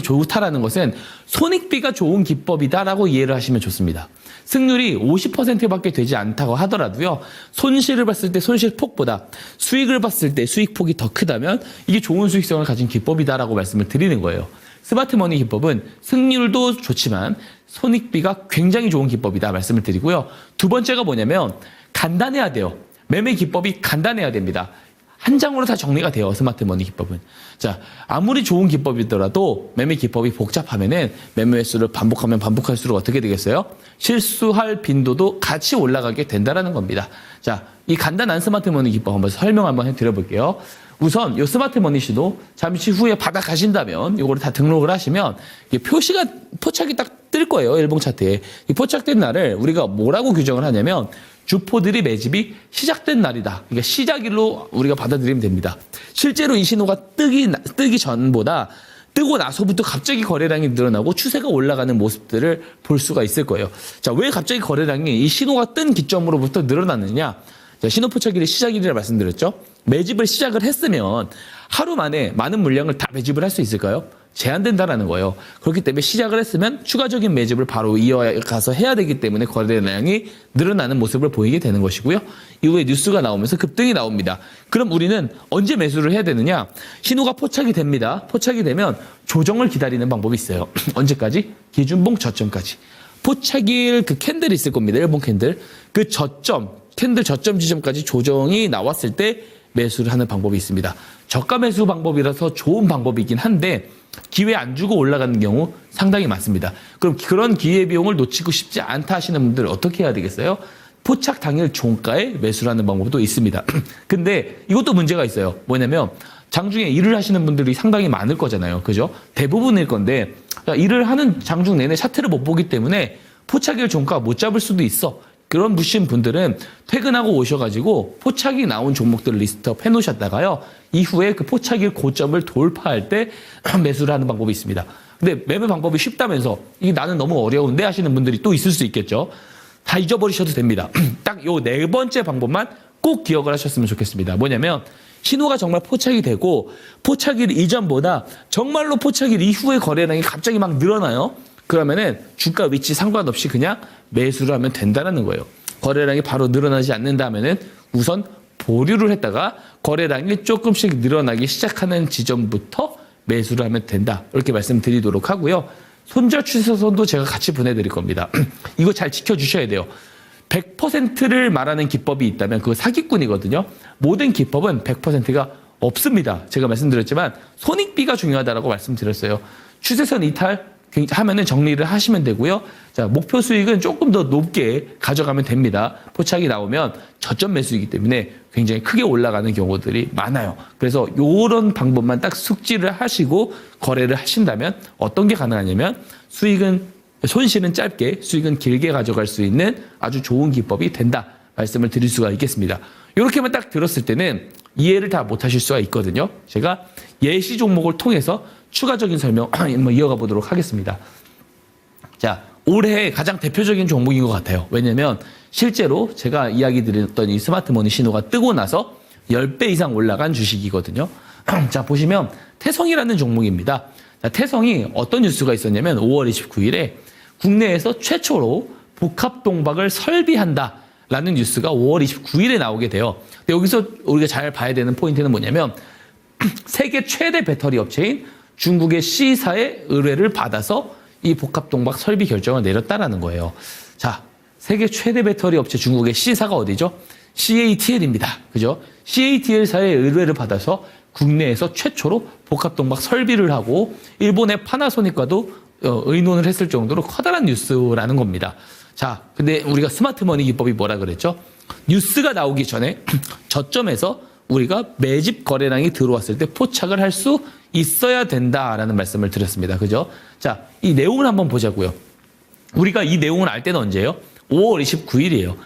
좋다라는 것은 손익비가 좋은 기법이다라고 이해를 하시면 좋습니다. 승률이 50%밖에 되지 않다고 하더라도요, 손실을 봤을 때 손실폭보다 수익을 봤을 때 수익폭이 더 크다면 이게 좋은 수익성을 가진 기법이다라고 말씀을 드리는 거예요. 스마트 머니 기법은 승률도 좋지만 손익비가 굉장히 좋은 기법이다 말씀을 드리고요. 두 번째가 뭐냐면 간단해야 돼요. 매매 기법이 간단해야 됩니다. 한 장으로 다 정리가 돼요. 스마트 머니 기법은. 자, 아무리 좋은 기법이더라도 매매 기법이 복잡하면은 매매 횟수를 반복하면 반복할수록 어떻게 되겠어요? 실수할 빈도도 같이 올라가게 된다라는 겁니다. 자, 이 간단한 스마트 머니 기법 한번 설명 한번 해드려볼게요. 우선 이 스마트 머니 신호 잠시 후에 받아 가신다면 이거를 다 등록을 하시면 표시가 포착이 딱 뜰 거예요. 일봉 차트에. 이 포착된 날을 우리가 뭐라고 규정을 하냐면 주포들이 매집이 시작된 날이다. 그러니까 시작일로 우리가 받아들이면 됩니다. 실제로 이 신호가 뜨기 전보다 뜨고 나서부터 갑자기 거래량이 늘어나고 추세가 올라가는 모습들을 볼 수가 있을 거예요. 자, 왜 갑자기 거래량이 이 신호가 뜬 기점으로부터 늘어났느냐? 자, 신호 포착일이 시작일이라 말씀드렸죠. 매집을 시작을 했으면 하루 만에 많은 물량을 다 매집을 할 수 있을까요? 제한된다라는 거예요. 그렇기 때문에 시작을 했으면 추가적인 매집을 바로 이어가서 해야 되기 때문에 거래량이 늘어나는 모습을 보이게 되는 것이고요. 이후에 뉴스가 나오면서 급등이 나옵니다. 그럼 우리는 언제 매수를 해야 되느냐? 신호가 포착이 됩니다. 포착이 되면 조정을 기다리는 방법이 있어요. 언제까지? 기준봉 저점까지. 포착일 그 캔들이 있을 겁니다. 일본 캔들. 그 저점, 캔들 저점 지점까지 조정이 나왔을 때 매수를 하는 방법이 있습니다. 저가 매수 방법이라서 좋은 방법이긴 한데 기회 안 주고 올라가는 경우 상당히 많습니다. 그럼 그런 기회비용을 놓치고 싶지 않다 하시는 분들 어떻게 해야 되겠어요? 포착 당일 종가에 매수를 하는 방법도 있습니다. 근데 이것도 문제가 있어요. 뭐냐면 장중에 일을 하시는 분들이 상당히 많을 거잖아요. 그죠? 대부분일 건데 일을 하는 장중 내내 차트를 못 보기 때문에 포착일 종가 못 잡을 수도 있어. 그런 부신 분들은 퇴근하고 오셔가지고 포착이 나온 종목들을 리스트업 해놓으셨다가요. 이후에 그 포착일 고점을 돌파할 때 매수를 하는 방법이 있습니다. 근데 매매 방법이 쉽다면서 이게 나는 너무 어려운데 하시는 분들이 또 있을 수 있겠죠. 다 잊어버리셔도 됩니다. 딱 요 네 번째 방법만 꼭 기억을 하셨으면 좋겠습니다. 뭐냐면 신호가 정말 포착이 되고 포착일 이전보다 정말로 포착일 이후에 거래량이 갑자기 막 늘어나요. 그러면은 주가 위치 상관없이 그냥 매수를 하면 된다는 거예요. 거래량이 바로 늘어나지 않는다면은 우선 보류를 했다가 거래량이 조금씩 늘어나기 시작하는 지점부터 매수를 하면 된다. 이렇게 말씀드리도록 하고요. 손절 추세선도 제가 같이 보내드릴 겁니다. 이거 잘 지켜주셔야 돼요. 100%를 말하는 기법이 있다면 그거 사기꾼이거든요. 모든 기법은 100%가 없습니다. 제가 말씀드렸지만 손익비가 중요하다고 말씀드렸어요. 추세선 이탈 하면은 정리를 하시면 되고요. 자, 목표 수익은 조금 더 높게 가져가면 됩니다. 포착이 나오면 저점 매수이기 때문에 굉장히 크게 올라가는 경우들이 많아요. 그래서 이런 방법만 딱 숙지를 하시고 거래를 하신다면 어떤 게 가능하냐면 손실은 짧게, 수익은 길게 가져갈 수 있는 아주 좋은 기법이 된다. 말씀을 드릴 수가 있겠습니다. 이렇게만 딱 들었을 때는 이해를 다 못 하실 수가 있거든요. 제가 예시 종목을 통해서 추가적인 설명 이어가 보도록 하겠습니다. 자, 올해 가장 대표적인 종목인 것 같아요. 왜냐면 실제로 제가 이야기 드렸던 이 스마트머니 신호가 뜨고 나서 10배 이상 올라간 주식이거든요. 자, 보시면 태성이라는 종목입니다. 자, 태성이 어떤 뉴스가 있었냐면 5월 29일에 국내에서 최초로 복합동박을 설비한다라는 뉴스가 5월 29일에 나오게 돼요. 근데 여기서 우리가 잘 봐야 되는 포인트는 뭐냐면 세계 최대 배터리 업체인 중국의 C사의 의뢰를 받아서 이 복합동박 설비 결정을 내렸다라는 거예요. 자, 세계 최대 배터리 업체 중국의 C사가 어디죠? CATL입니다. 그죠? CATL사의 의뢰를 받아서 국내에서 최초로 복합동박 설비를 하고 일본의 파나소닉과도 의논을 했을 정도로 커다란 뉴스라는 겁니다. 자, 근데 우리가 스마트머니 기법이 뭐라 그랬죠? 뉴스가 나오기 전에 저점에서 우리가 매집 거래량이 들어왔을 때 포착을 할 수 있어야 된다라는 말씀을 드렸습니다. 그죠? 자, 이 내용을 한번 보자고요. 우리가 이 내용을 알 때는 언제예요? 5월 29일이에요.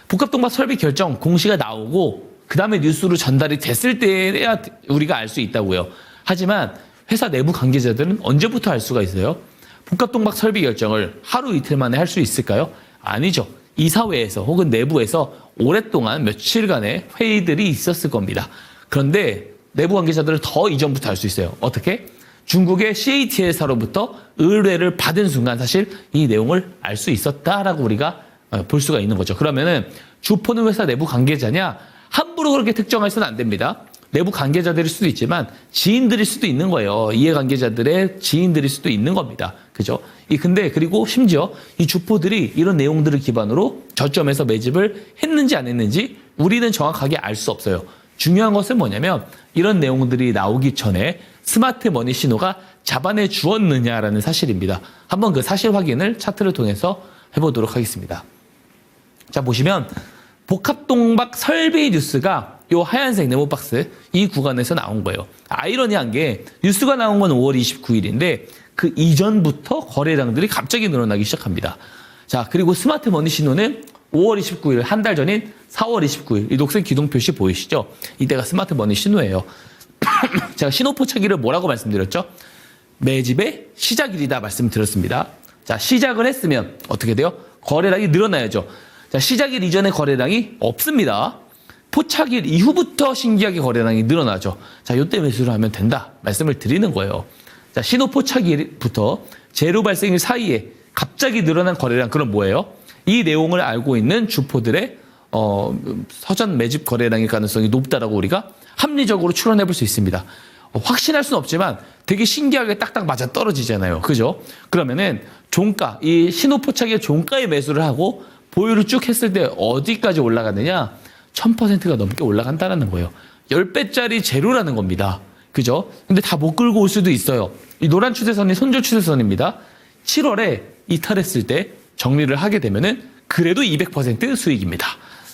복합동박 설비 결정 공시가 나오고 그 다음에 뉴스로 전달이 됐을 때야 우리가 알 수 있다고요. 하지만 회사 내부 관계자들은 언제부터 알 수가 있어요? 복합동박 설비 결정을 하루 이틀 만에 할 수 있을까요? 아니죠. 이사회에서 혹은 내부에서 오랫동안 며칠간의 회의들이 있었을 겁니다. 그런데 내부 관계자들은 더 이전부터 알 수 있어요. 어떻게? 중국의 CATL사로부터 의뢰를 받은 순간 사실 이 내용을 알 수 있었다라고 우리가 볼 수가 있는 거죠. 그러면은 주포는 회사 내부 관계자냐? 함부로 그렇게 특정할 수는 안 됩니다. 내부 관계자들일 수도 있지만 지인들일 수도 있는 거예요. 이해관계자들의 지인들일 수도 있는 겁니다. 그죠? 근데 그리고 심지어 이 주포들이 이런 내용들을 기반으로 저점에서 매집을 했는지 안 했는지 우리는 정확하게 알 수 없어요. 중요한 것은 뭐냐면 이런 내용들이 나오기 전에 스마트머니 신호가 잡아내 주었느냐라는 사실입니다. 한번 그 사실 확인을 차트를 통해서 해보도록 하겠습니다. 자, 보시면 복합동박 설비 뉴스가 요 하얀색 네모 박스 이 구간에서 나온 거예요. 아이러니한 게 뉴스가 나온 건 5월 29일인데 그 이전부터 거래량들이 갑자기 늘어나기 시작합니다. 자, 그리고 스마트머니 신호는 5월 29일 한 달 전인 4월 29일 이 녹색 기둥 표시 보이시죠? 이때가 스마트머니 신호예요. 제가 신호 포착일을 뭐라고 말씀드렸죠? 매집의 시작일이다 말씀드렸습니다. 자, 시작을 했으면 어떻게 돼요? 거래량이 늘어나야죠. 자, 시작일 이전에 거래량이 없습니다. 포착일 이후부터 신기하게 거래량이 늘어나죠. 자, 요때 매수를 하면 된다 말씀을 드리는 거예요. 자, 신호 포착일부터 제로 발생일 사이에 갑자기 늘어난 거래량, 그럼 뭐예요? 이 내용을 알고 있는 주포들의 서전 매집 거래량일 가능성이 높다라고 우리가 합리적으로 추론해 볼 수 있습니다. 확신할 수는 없지만 되게 신기하게 딱딱 맞아 떨어지잖아요. 그죠? 그러면은 종가, 이 신호 포착의 종가에 매수를 하고 보유를 쭉 했을 때 어디까지 올라가느냐? 1000%가 넘게 올라간다는 거예요. 10배짜리 제로라는 겁니다. 그죠? 근데 다 못 끌고 올 수도 있어요. 이 노란 추세선이 손절 추세선입니다. 7월에 이탈했을 때 정리를 하게 되면은 그래도 200% 수익입니다.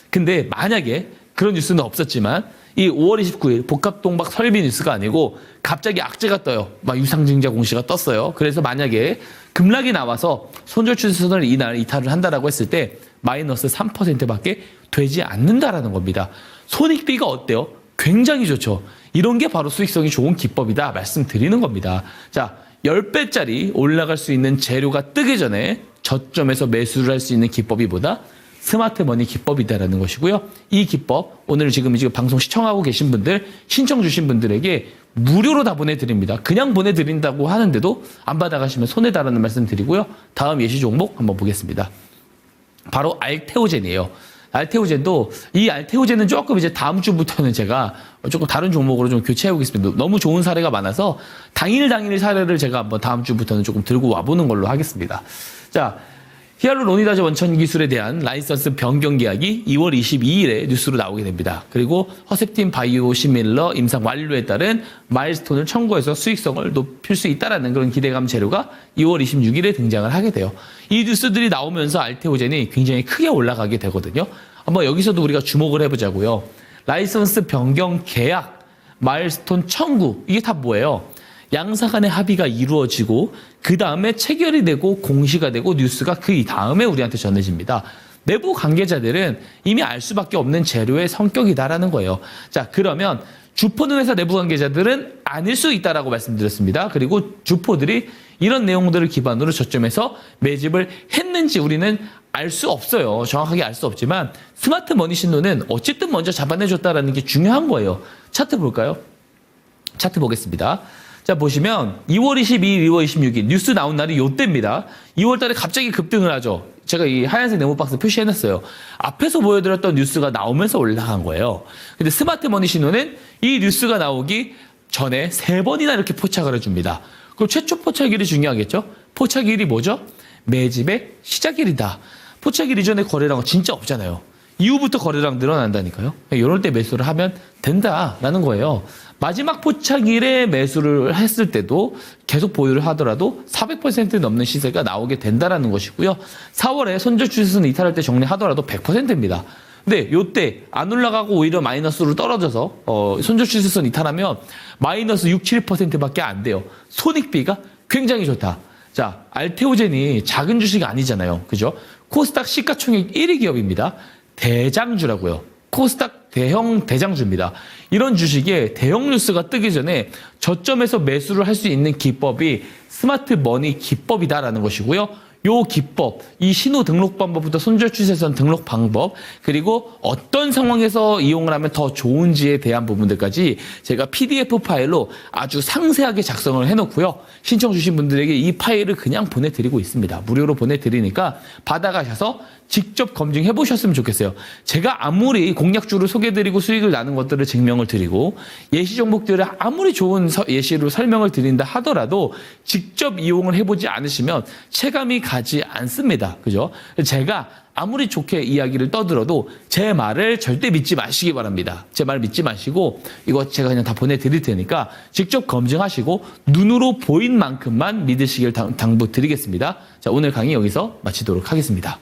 근데 만약에 그런 뉴스는 없었지만 이 5월 29일 복합동박 설비 뉴스가 아니고 갑자기 악재가 떠요. 막 유상증자 공시가 떴어요. 그래서 만약에 급락이 나와서 손절 추세선을 이날 이탈을 한다라고 했을 때 마이너스 3%밖에 되지 않는다라는 겁니다. 손익비가 어때요? 굉장히 좋죠. 이런 게 바로 수익성이 좋은 기법이다 말씀드리는 겁니다. 자, 10배짜리 올라갈 수 있는 재료가 뜨기 전에 저점에서 매수를 할 수 있는 기법이 뭐다? 스마트머니 기법이다라는 것이고요. 이 기법 오늘 지금 방송 시청하고 계신 분들, 신청 주신 분들에게 무료로 다 보내드립니다. 그냥 보내드린다고 하는데도 안 받아가시면 손해다라는 말씀 드리고요. 다음 예시 종목 한번 보겠습니다. 바로 알테오젠이에요. 알테오젠도 이 알테오젠은 조금 이제 다음 주부터는 제가 조금 다른 종목으로 좀 교체해 보겠습니다. 너무 좋은 사례가 많아서 당일 사례를 제가 한번 다음 주부터는 조금 들고 와보는 걸로 하겠습니다. 자, 히알루로니다제 원천 기술에 대한 라이선스 변경 계약이 2월 22일에 뉴스로 나오게 됩니다. 그리고 허셉틴 바이오시밀러 임상 완료에 따른 마일스톤을 청구해서 수익성을 높일 수 있다라는 그런 기대감 재료가 2월 26일에 등장을 하게 돼요. 이 뉴스들이 나오면서 알테오젠이 굉장히 크게 올라가게 되거든요. 한번 여기서도 우리가 주목을 해보자고요. 라이선스 변경 계약, 마일스톤 청구, 이게 다 뭐예요? 양사 간의 합의가 이루어지고 그 다음에 체결이 되고 공시가 되고 뉴스가 그 다음에 우리한테 전해집니다. 내부 관계자들은 이미 알 수밖에 없는 재료의 성격이다라는 거예요. 자, 그러면 주포는 회사 내부 관계자들은 아닐 수 있다라고 말씀드렸습니다. 그리고 주포들이 이런 내용들을 기반으로 저점에서 매집을 했는지 우리는 알 수 없어요. 정확하게 알 수 없지만 스마트 머니 신호는 어쨌든 먼저 잡아내줬다라는 게 중요한 거예요. 차트 볼까요? 차트 보겠습니다. 자, 보시면 2월 22일, 2월 26일 뉴스 나온 날이 요때입니다. 2월 달에 갑자기 급등을 하죠. 제가 이 하얀색 네모 박스 표시해놨어요. 앞에서 보여드렸던 뉴스가 나오면서 올라간 거예요. 근데 스마트 머니 신호는 이 뉴스가 나오기 전에 3번이나 이렇게 포착을 해줍니다. 그럼 최초 포착일이 중요하겠죠? 포착일이 뭐죠? 매집의 시작일이다. 포착일 이전에 거래량은 진짜 없잖아요. 이후부터 거래량 늘어난다니까요. 이럴 때 매수를 하면 된다라는 거예요. 마지막 포착일에 매수를 했을 때도 계속 보유를 하더라도 400% 넘는 시세가 나오게 된다라는 것이고요. 4월에 손절 추세선 이탈할 때 정리하더라도 100%입니다. 근데 요때 안 올라가고 오히려 마이너스로 떨어져서 손절 추세선 이탈하면 마이너스 6, 7%밖에 안 돼요. 손익비가 굉장히 좋다. 자, 알테오젠이 작은 주식이 아니잖아요. 그죠? 코스닥 시가총액 1위 기업입니다. 대장주라고요. 코스닥 대형 대장주입니다. 이런 주식에 대형 뉴스가 뜨기 전에 저점에서 매수를 할 수 있는 기법이 스마트 머니 기법이다라는 것이고요. 요 기법, 이 신호 등록 방법부터 손절 추세선 등록 방법, 그리고 어떤 상황에서 이용을 하면 더 좋은지에 대한 부분들까지 제가 PDF 파일로 아주 상세하게 작성을 해놓고요. 신청 주신 분들에게 이 파일을 그냥 보내드리고 있습니다. 무료로 보내드리니까 받아가셔서 직접 검증해 보셨으면 좋겠어요. 제가 아무리 공략주를 소개드리고 수익을 나는 것들을 증명을 드리고 예시 종목들을 아무리 좋은 예시로 설명을 드린다 하더라도 직접 이용을 해보지 않으시면 체감이 가지 않습니다. 그죠? 제가 아무리 좋게 이야기를 떠들어도 제 말을 절대 믿지 마시기 바랍니다. 제 말 믿지 마시고 이거 제가 그냥 다 보내드릴 테니까 직접 검증하시고 눈으로 보인 만큼만 믿으시길 당부드리겠습니다. 자, 오늘 강의 여기서 마치도록 하겠습니다.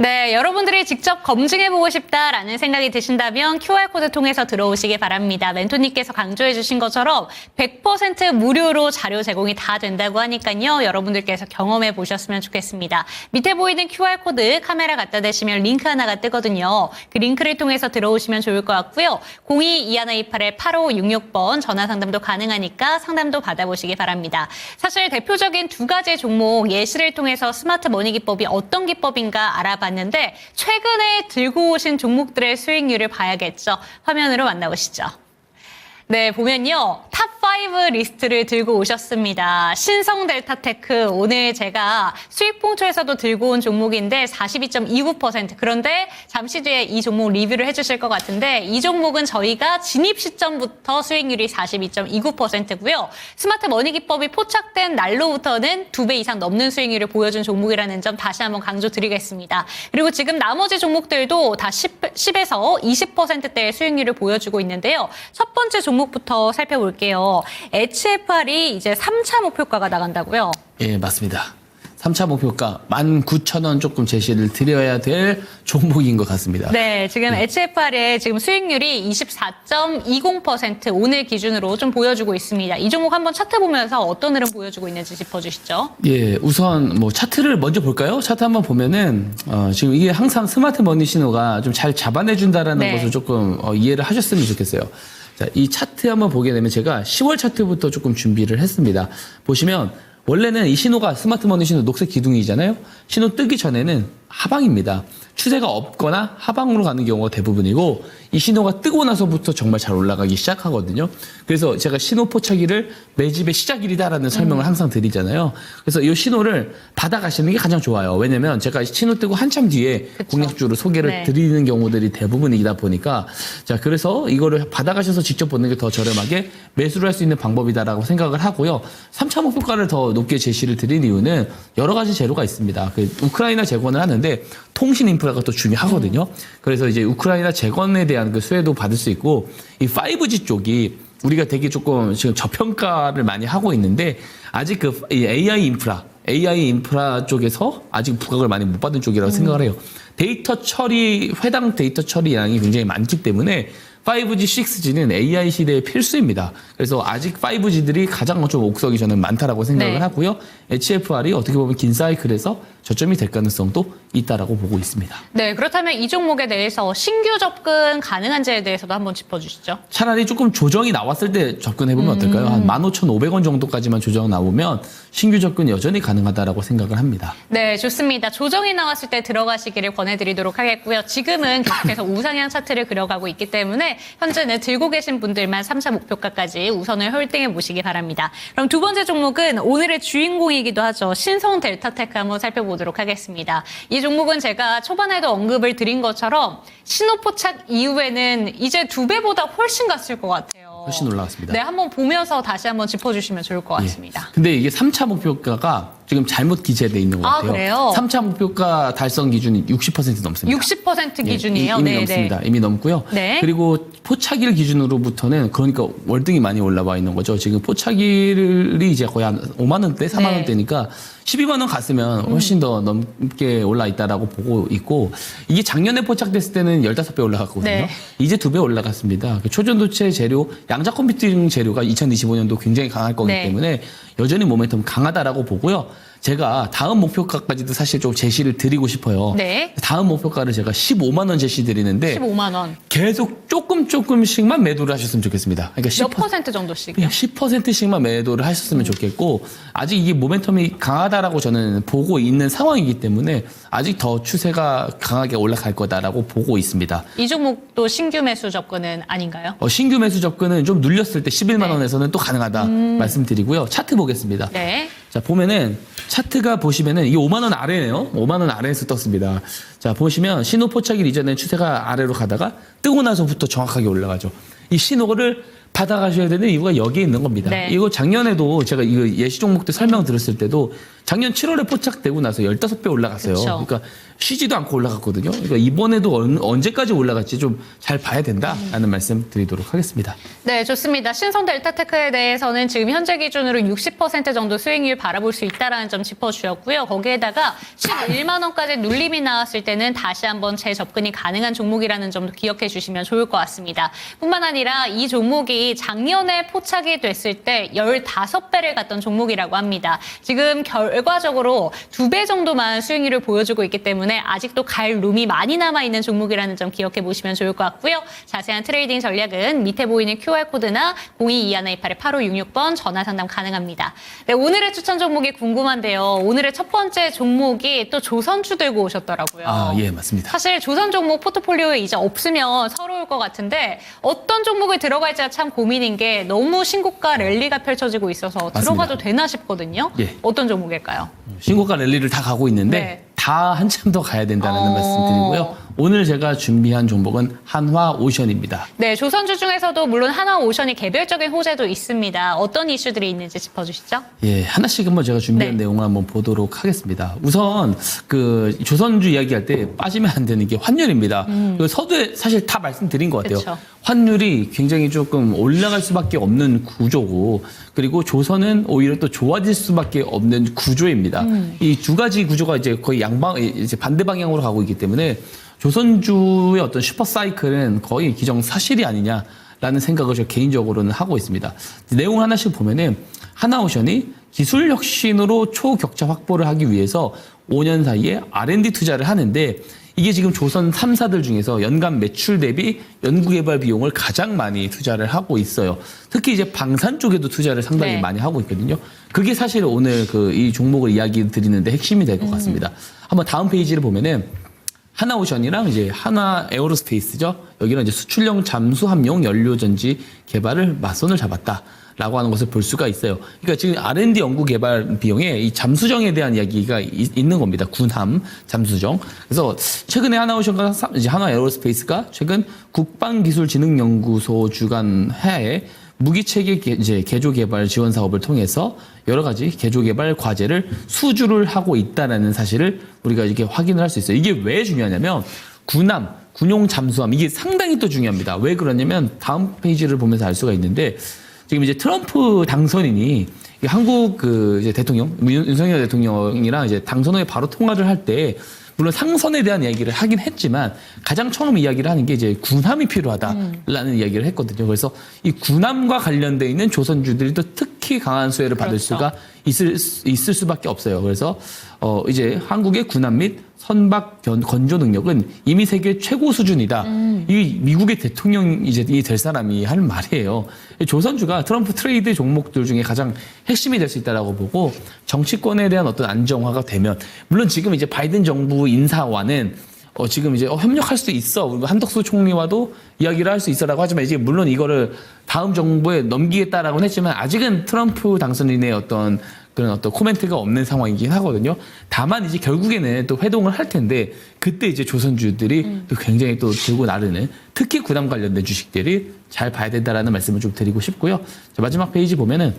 네, 여러분들이 직접 검증해보고 싶다라는 생각이 드신다면 QR코드 통해서 들어오시기 바랍니다. 멘토님께서 강조해주신 것처럼 100% 무료로 자료 제공이 다 된다고 하니까요. 여러분들께서 경험해 보셨으면 좋겠습니다. 밑에 보이는 QR코드 카메라 갖다 대시면 링크 하나가 뜨거든요. 그 링크를 통해서 들어오시면 좋을 것 같고요. 02-2128-8566번 전화 상담도 가능하니까 상담도 받아보시기 바랍니다. 사실 대표적인 두 가지 종목 예시를 통해서 스마트 머니 기법이 어떤 기법인가 알아봤는데 최근에 들고 오신 종목들의 수익률을 봐야겠죠. 화면으로 만나보시죠. 네, 보면요. 탑5 리스트를 들고 오셨습니다. 신성델타테크, 오늘 제가 수익봉투에서도 들고 온 종목인데 42.29%. 그런데 잠시 뒤에 이 종목 리뷰를 해주실 것 같은데 이 종목은 저희가 진입 시점부터 수익률이 42.29%고요. 스마트 머니 기법이 포착된 날로부터는 2배 이상 넘는 수익률을 보여준 종목이라는 점 다시 한번 강조드리겠습니다. 그리고 지금 나머지 종목들도 다 10에서 20%대의 수익률을 보여주고 있는데요. 첫 번째 종목부터 살펴볼게요. HFR이 이제 3차 목표가가 나간다고요? 예, 맞습니다. 3차 목표가 19,000원 조금 제시를 드려야 될 종목인 것 같습니다. 네, 지금 HFR의 지금 수익률이 24.20% 오늘 기준으로 좀 보여주고 있습니다. 이 종목 한번 차트 보면서 어떤 흐름 보여주고 있는지 짚어주시죠. 예, 우선 뭐 차트를 먼저 볼까요? 차트 한번 보면은 지금 이게 항상 스마트 머니 신호가 좀 잘 잡아내준다라는 네. 것을 조금 이해를 하셨으면 좋겠어요. 자, 이 차트 한번 보게 되면 제가 10월 차트부터 조금 준비를 했습니다. 보시면 원래는 이 신호가 스마트 머니 신호 녹색 기둥이잖아요. 신호 뜨기 전에는 하방입니다. 추세가 없거나 하방으로 가는 경우가 대부분이고 이 신호가 뜨고 나서부터 정말 잘 올라가기 시작하거든요. 그래서 제가 신호 포착일을 매집의 시작일이다라는 설명을 항상 드리잖아요. 그래서 이 신호를 받아가시는 게 가장 좋아요. 왜냐면 제가 신호 뜨고 한참 뒤에 그쵸. 공략주로 소개를 네. 드리는 경우들이 대부분이다 보니까 자, 그래서 이거를 받아가셔서 직접 보는 게 더 저렴하게 매수를 할 수 있는 방법이다라고 생각을 하고요. 3차 목표가를 더 높게 제시를 드린 이유는 여러 가지 재료가 있습니다. 그 우크라이나 재건을 하는데 통신 인프라가 또 중요하거든요. 그래서 이제 우크라이나 재건에 대한 그 수혜도 받을 수 있고 이 5G 쪽이 우리가 되게 조금 지금 저평가를 많이 하고 있는데 아직 그 AI 인프라 쪽에서 아직 부각을 많이 못 받은 쪽이라고 생각을 해요. 회당 데이터 처리 양이 굉장히 많기 때문에 5G, 6G는 AI 시대의 필수입니다. 그래서 아직 5G들이 가장 좀 옥석이 저는 많다라고 생각을 네. 하고요. HFR이 어떻게 보면 긴 사이클에서 저점이 될 가능성도 있다라고 보고 있습니다. 네, 그렇다면 이 종목에 대해서 신규 접근 가능한지에 대해서도 한번 짚어주시죠. 차라리 조금 조정이 나왔을 때 접근해보면 어떨까요? 한 15,500원 정도까지만 조정 나오면 신규 접근 여전히 가능하다라고 생각을 합니다. 네, 좋습니다. 조정이 나왔을 때 들어가시기를 권해드리도록 하겠고요. 지금은 계속해서 우상향 차트를 그려가고 있기 때문에 현재는 들고 계신 분들만 3차 목표가까지 우선을 홀딩해 보시기 바랍니다. 그럼 두 번째 종목은 오늘의 주인공이기도 하죠. 신성 델타테크 한번 살펴보도록 하겠습니다. 이 종목은 제가 초반에도 언급을 드린 것처럼 신호 포착 이후에는 이제 2배보다 훨씬 갔을 것 같아요. 훨씬 올라갔습니다. 네, 한번 보면서 다시 한번 짚어주시면 좋을 것 같습니다. 예. 근데 이게 3차 목표가가 지금 잘못 기재돼 있는 것 아, 같아요. 그래요? 3차 목표가 달성 기준이 60% 넘습니다. 60% 기준이에요? 이미 네, 넘습니다. 이미 넘고요. 네. 그리고 포착일 기준으로부터는 그러니까 월등히 많이 올라와 있는 거죠. 지금 포착일이 이제 거의 한 5만 원대, 4만 네. 원대니까 12만 원 갔으면 훨씬 더 넘게 올라 있다라고 보고 있고 이게 작년에 포착됐을 때는 15배 올라갔거든요. 네. 이제 2배 올라갔습니다. 초전도체 재료, 양자 컴퓨팅 재료가 2025년도 굉장히 강할 거기 네. 때문에 여전히 모멘텀 강하다라고 보고요. 제가 다음 목표가까지도 사실 좀 제시를 드리고 싶어요. 네. 다음 목표가를 제가 15만 원 제시 드리는데 15만 원. 계속 조금씩만 매도를 하셨으면 좋겠습니다. 그러니까 몇 퍼센트 정도씩이요? 10%씩만 매도를 하셨으면 좋겠고 아직 이게 모멘텀이 강하다라고 저는 보고 있는 상황이기 때문에 아직 더 추세가 강하게 올라갈 거다라고 보고 있습니다. 이 종목도 신규 매수 접근은 아닌가요? 신규 매수 접근은 좀 눌렸을 때 11만 네. 원에서는 또 가능하다 말씀드리고요. 차트 보겠습니다. 네. 자, 보면은 차트가 보시면은 이게 5만 원 아래네요. 5만 원 아래에서 떴습니다. 자, 보시면 신호 포착일 이전에 추세가 아래로 가다가 뜨고 나서부터 정확하게 올라가죠. 이 신호를 받아가셔야 되는 이유가 여기에 있는 겁니다. 네. 이거 작년에도 제가 이거 예시 종목들 설명 드렸을 때도 작년 7월에 포착되고 나서 15배 올라갔어요. 그쵸. 그러니까 쉬지도 않고 올라갔거든요. 그러니까 이번에도 언제까지 올라갈지 좀 잘 봐야 된다라는 말씀 드리도록 하겠습니다. 네, 좋습니다. 신성 델타테크에 대해서는 지금 현재 기준으로 60% 정도 수익률 바라볼 수 있다라는 점 짚어주셨고요. 거기에다가 11만 원까지 눌림이 나왔을 때는 다시 한번 재접근이 가능한 종목이라는 점도 기억해 주시면 좋을 것 같습니다. 뿐만 아니라 이 종목이 작년에 포착이 됐을 때 15배를 갔던 종목이라고 합니다. 지금 결과적으로 2배 정도만 수익률을 보여주고 있기 때문에 아직도 갈 룸이 많이 남아있는 종목이라는 점 기억해 보시면 좋을 것 같고요. 자세한 트레이딩 전략은 밑에 보이는 QR코드나 0221285666번 전화 상담 가능합니다. 네, 오늘의 추천 종목이 궁금한데요. 오늘의 첫 번째 종목이 또 조선주 들고 오셨더라고요. 아, 예, 맞습니다. 사실 조선 종목 포트폴리오에 이제 없으면 서러울 것 같은데 어떤 종목을 들어갈지가 참 고민인 게 너무 신고가 랠리가 펼쳐지고 있어서 들어가도 되나 싶거든요. 예. 어떤 종목일까요? 신고가 랠리를 다 가고 있는데 네. 다 한참 더 가야 된다는 말씀 드리고요. 오늘 제가 준비한 종목은 한화오션입니다. 네, 조선주 중에서도 물론 하나오션이 개별적인 호재도 있습니다. 어떤 이슈들이 있는지 짚어주시죠. 예, 하나씩 한번 제가 준비한 네. 내용을 한번 보도록 하겠습니다. 우선 그 조선주 이야기할 때 빠지면 안 되는 게 환율입니다. 그 서두에 사실 다 말씀드린 것 같아요. 그쵸. 환율이 굉장히 조금 올라갈 수밖에 없는 구조고, 그리고 조선은 오히려 또 좋아질 수밖에 없는 구조입니다. 이 두 가지 구조가 이제 거의 이제 반대 방향으로 가고 있기 때문에 조선주의 어떤 슈퍼 사이클은 거의 기정사실이 아니냐라는 생각을 저 개인적으로는 하고 있습니다. 내용 하나씩 보면은 하나오션이 기술 혁신으로 초격차 확보를 하기 위해서 5년 사이에 R&D 투자를 하는데, 이게 지금 조선 3사들 중에서 연간 매출 대비 연구개발 비용을 가장 많이 투자를 하고 있어요. 특히 이제 방산 쪽에도 투자를 상당히 네. 많이 하고 있거든요. 그게 사실 오늘 이 종목을 이야기 드리는데 핵심이 될 것 같습니다. 한번 다음 페이지를 보면은 하나오션이랑 이제 하나 에어로스페이스죠. 여기는 이제 수출용 잠수함용 연료전지 개발을 맞선을 잡았다라고 하는 것을 볼 수가 있어요. 그러니까 지금 R&D 연구 개발 비용에 이 잠수정에 대한 이야기가 있는 겁니다. 군함 잠수정. 그래서 최근에 하나오션과 이제 하나 에어로스페이스가 최근 국방기술진흥연구소 주관 해에 무기체계 이제 개조 개발 지원 사업을 통해서 여러 가지 개조 개발 과제를 수주를 하고 있다라는 사실을 우리가 이렇게 확인을 할 수 있어요. 이게 왜 중요하냐면 군함, 군용 잠수함 이게 상당히 또 중요합니다. 왜 그러냐면 다음 페이지를 보면서 알 수가 있는데, 지금 이제 트럼프 당선인이 한국 이제 대통령 윤석열 대통령이랑 이제 당선 후에 바로 통화를 할 때 물론 상선에 대한 이야기를 하긴 했지만 가장 처음 이야기를 하는 게 이제 군함이 필요하다라는 이야기를 했거든요. 그래서 이 군함과 관련돼 있는 조선주들이 또 특히 강한 수혜를 받을 그렇죠. 수가 있을 수밖에 없어요. 그래서 이제 한국의 군함 및 선박 건조 능력은 이미 세계 최고 수준이다. 이 미국의 대통령이 될 사람이 하는 말이에요. 조선주가 트럼프 트레이드 종목들 중에 가장 핵심이 될 수 있다라고 보고, 정치권에 대한 어떤 안정화가 되면, 물론 지금 이제 바이든 정부 인사와는 지금 이제 협력할 수 있어. 그리고 한덕수 총리와도 이야기를 할 수 있어라고 하지만 이제 물론 이거를 다음 정부에 넘기겠다라고는 했지만 아직은 트럼프 당선인의 어떤 그런 어떤 코멘트가 없는 상황이긴 하거든요. 다만 이제 결국에는 또 회동을 할 텐데 그때 이제 조선주들이 또 굉장히 또 들고 나르는, 특히 군함 관련된 주식들이 잘 봐야 된다라는 말씀을 좀 드리고 싶고요. 자, 마지막 페이지 보면은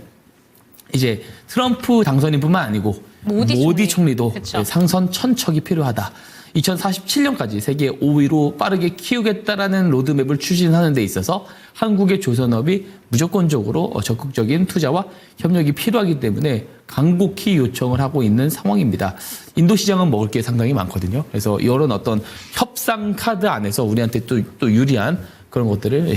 이제 트럼프 당선인뿐만 아니고 모디 총리도 그쵸. 상선 천척이 필요하다. 2047년까지 세계 5위로 빠르게 키우겠다라는 로드맵을 추진하는 데 있어서 한국의 조선업이 무조건적으로 적극적인 투자와 협력이 필요하기 때문에 간곡히 요청을 하고 있는 상황입니다. 인도 시장은 먹을 게 상당히 많거든요. 그래서 이런 어떤 협상 카드 안에서 우리한테 또 유리한 그런 것들을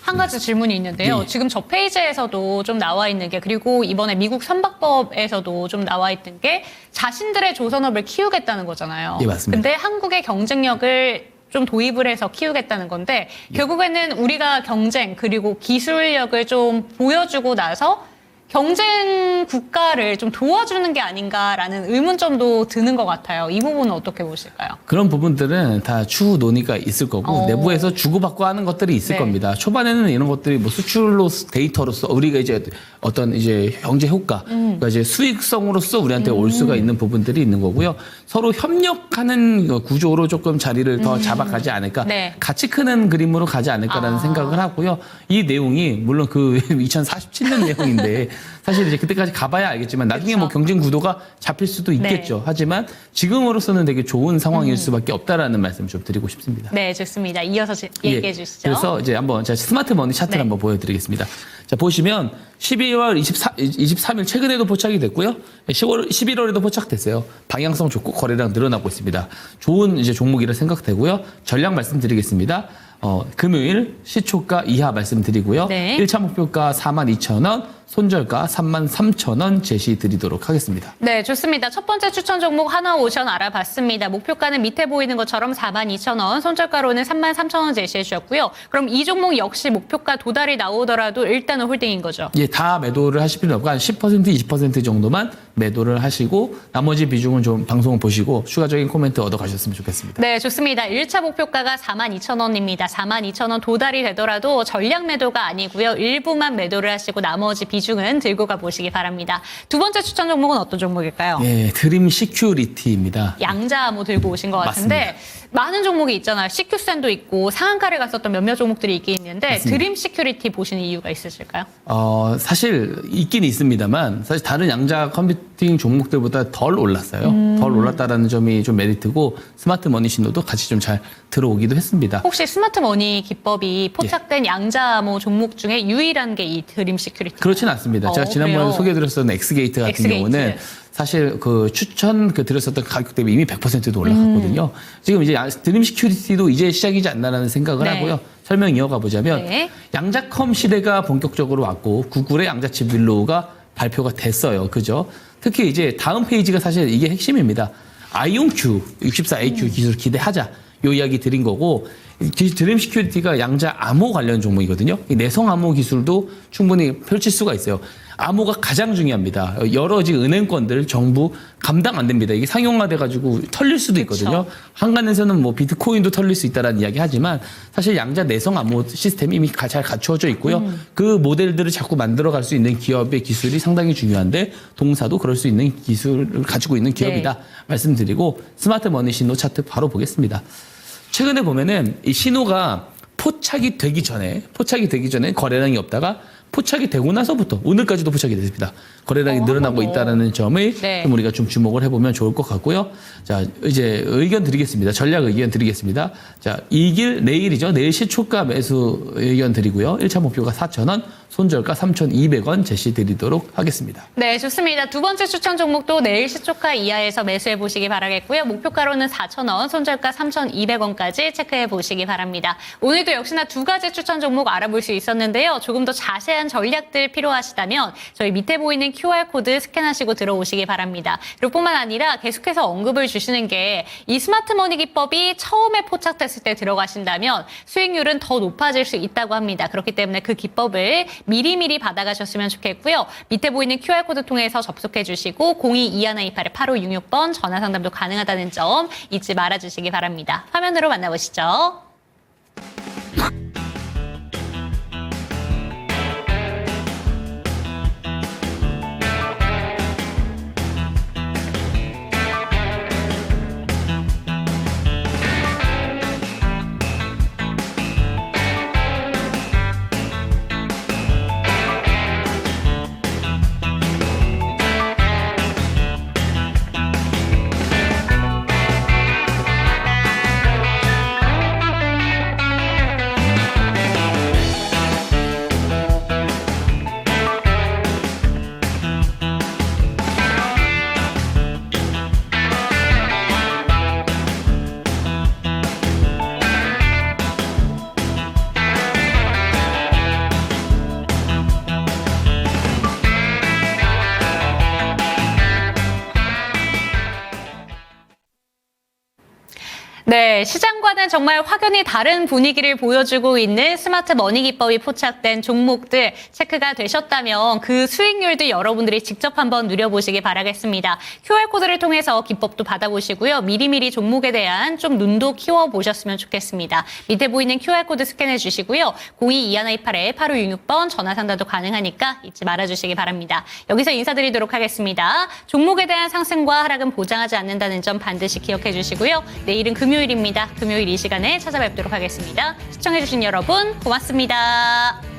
한 가지 질문이 있는데요. 네. 지금 저 페이지에서도 좀 나와 있는 게, 그리고 이번에 미국 선박법에서도 좀 나와 있던 게 자신들의 조선업을 키우겠다는 거잖아요. 예, 맞습니다. 근데 한국의 경쟁력을 좀 도입을 해서 키우겠다는 건데 결국에는 우리가 경쟁 그리고 기술력을 좀 보여주고 나서 경쟁 국가를 좀 도와주는 게 아닌가라는 의문점도 드는 것 같아요. 이 부분은 어떻게 보실까요? 그런 부분들은 다 추후 논의가 있을 거고 내부에서 주고받고 하는 것들이 있을 네. 겁니다. 초반에는 이런 것들이 뭐 수출로 데이터로서 우리가 이제 어떤 이제 경제 효과, 그러니까 이제 수익성으로서 우리한테 올 수가 있는 부분들이 있는 거고요. 서로 협력하는 구조로 조금 자리를 더 잡아가지 않을까, 네. 같이 크는 그림으로 가지 않을까라는 생각을 하고요. 이 내용이 물론 그 2047년 내용인데 사실 이제 그때까지 가봐야 알겠지만 나중에 뭐 그렇죠. 경쟁 구도가 잡힐 수도 있겠죠. 네. 하지만 지금으로서는 되게 좋은 상황일 수밖에 없다라는 말씀 좀 드리고 싶습니다. 네, 좋습니다. 이어서 얘기해 주시죠. 그래서 이제 한번 제가 스마트 머니 차트를 네. 한번 보여드리겠습니다. 자, 보시면 12월 23일 최근에도 포착이 됐고요. 11월에도 포착됐어요. 방향성 좋고 거래량 늘어나고 있습니다. 좋은 이제 종목이라 생각되고요. 전략 말씀드리겠습니다. 금요일 시초가 이하 말씀드리고요. 네. 1차 목표가 42,000원, 손절가 33,000원 제시 드리도록 하겠습니다. 네, 좋습니다. 첫 번째 추천 종목 하나오션 알아봤습니다. 목표가는 밑에 보이는 것처럼 42,000원, 손절가로는 33,000원 제시해 주셨고요. 그럼 이 종목 역시 목표가 도달이 나오더라도 일단은 홀딩인 거죠. 예, 다 매도를 하실 필요는 없고 한 10%, 20% 정도만 매도를 하시고 나머지 비중은 좀 방송을 보시고 추가적인 코멘트 얻어 가셨으면 좋겠습니다. 네, 좋습니다. 1차 목표가가 42,000원입니다. 42,000원 도달이 되더라도 전량 매도가 아니고요. 일부만 매도를 하시고 나머지 비중은 들고 가보시기 바랍니다. 두 번째 추천 종목은 어떤 종목일까요? 예, 드림 시큐리티입니다. 양자모 들고 오신 것 같은데 많은 종목이 있잖아요. 시큐센도 있고 상한가를 갔었던 몇몇 종목들이 있긴 있는데 맞습니다. 드림 시큐리티 보시는 이유가 있으실까요? 사실 있긴 있습니다만 사실 다른 양자 컴퓨팅 종목들보다 덜 올랐어요. 덜 올랐다라는 점이 좀 메리트고 스마트 머니 신호도 같이 좀 잘 들어오기도 했습니다. 혹시 스마트머니 기법이 포착된 양자모 종목 중에 유일한 게 이 드림 시큐리티? 그렇진 않습니다. 제가 지난번에 그래요? 소개해드렸었던 엑스게이트 같은 엑스게이트. 경우는 사실 그 추천 드렸었던 가격 대비 이미 100%도 올라갔거든요. 지금 이제 드림 시큐리티도 이제 시작이지 않나라는 생각을 네. 하고요. 설명 이어가 보자면 네. 양자컴 시대가 본격적으로 왔고 구글의 양자칩 윌로우가 발표가 됐어요. 그죠? 특히 이제 다음 페이지가 사실 이게 핵심입니다. 아이온Q 64AQ 기술 기대하자. 요 이야기 드린 거고 드림 시큐리티가 양자 암호 관련 종목이거든요. 이 내성 암호 기술도 충분히 펼칠 수가 있어요. 암호가 가장 중요합니다. 여러 지금 은행권들 정부 감당 안 됩니다. 이게 상용화돼 가지고 털릴 수도 있거든요. 그쵸. 한간에서는 뭐 비트코인도 털릴 수 있다라는 이야기 하지만 사실 양자 내성 암호 시스템이 이미 잘 갖추어져 있고요. 그 모델들을 자꾸 만들어 갈 수 있는 기업의 기술이 상당히 중요한데 동사도 그럴 수 있는 기술을 가지고 있는 기업이다. 말씀드리고 스마트 머니 신호 차트 바로 보겠습니다. 최근에 보면은 이 신호가 포착이 되기 전에 거래량이 없다가 포착이 되고 나서부터 오늘까지도 포착이 됐습니다. 거래량이 늘어나고 있다는 점을 네. 좀 우리가 좀 주목을 해보면 좋을 것 같고요. 자, 이제 의견 드리겠습니다. 전략 의견 드리겠습니다. 자, 이 길 내일이죠. 내일 시초가 매수 의견 드리고요. 1차 목표가 4,000원, 손절가 3,200원 제시 드리도록 하겠습니다. 네, 좋습니다. 두 번째 추천 종목도 내일 시초가 이하에서 매수해 보시기 바라겠고요. 목표가로는 4,000원, 손절가 3,200원까지 체크해 보시기 바랍니다. 오늘도 역시나 두 가지 추천 종목 알아볼 수 있었는데요. 조금 더 자세한 전략들 필요하시다면 저희 밑에 보이는 QR코드 스캔하시고 들어오시기 바랍니다. 이뿐만 아니라 계속해서 언급을 주시는 게 이 스마트머니 기법이 처음에 포착됐을 때 들어가신다면 수익률은 더 높아질 수 있다고 합니다. 그렇기 때문에 그 기법을 미리미리 받아가셨으면 좋겠고요. 밑에 보이는 QR코드 통해서 접속해 주시고 022128-8566번 전화 상담도 가능하다는 점 잊지 말아주시기 바랍니다. 화면으로 만나보시죠. 네, 시장과는 정말 확연히 다른 분위기를 보여주고 있는 스마트 머니 기법이 포착된 종목들 체크가 되셨다면 그 수익률도 여러분들이 직접 한번 누려보시기 바라겠습니다. QR코드를 통해서 기법도 받아보시고요. 미리미리 종목에 대한 좀 눈도 키워보셨으면 좋겠습니다. 밑에 보이는 QR코드 스캔해 주시고요. 022128-8566번 전화 상담도 가능하니까 잊지 말아주시기 바랍니다. 여기서 인사드리도록 하겠습니다. 종목에 대한 상승과 하락은 보장하지 않는다는 점 반드시 기억해 주시고요. 내일은 금요일입니다. 금요일 이 시간에 찾아뵙도록 하겠습니다. 시청해주신 여러분 고맙습니다.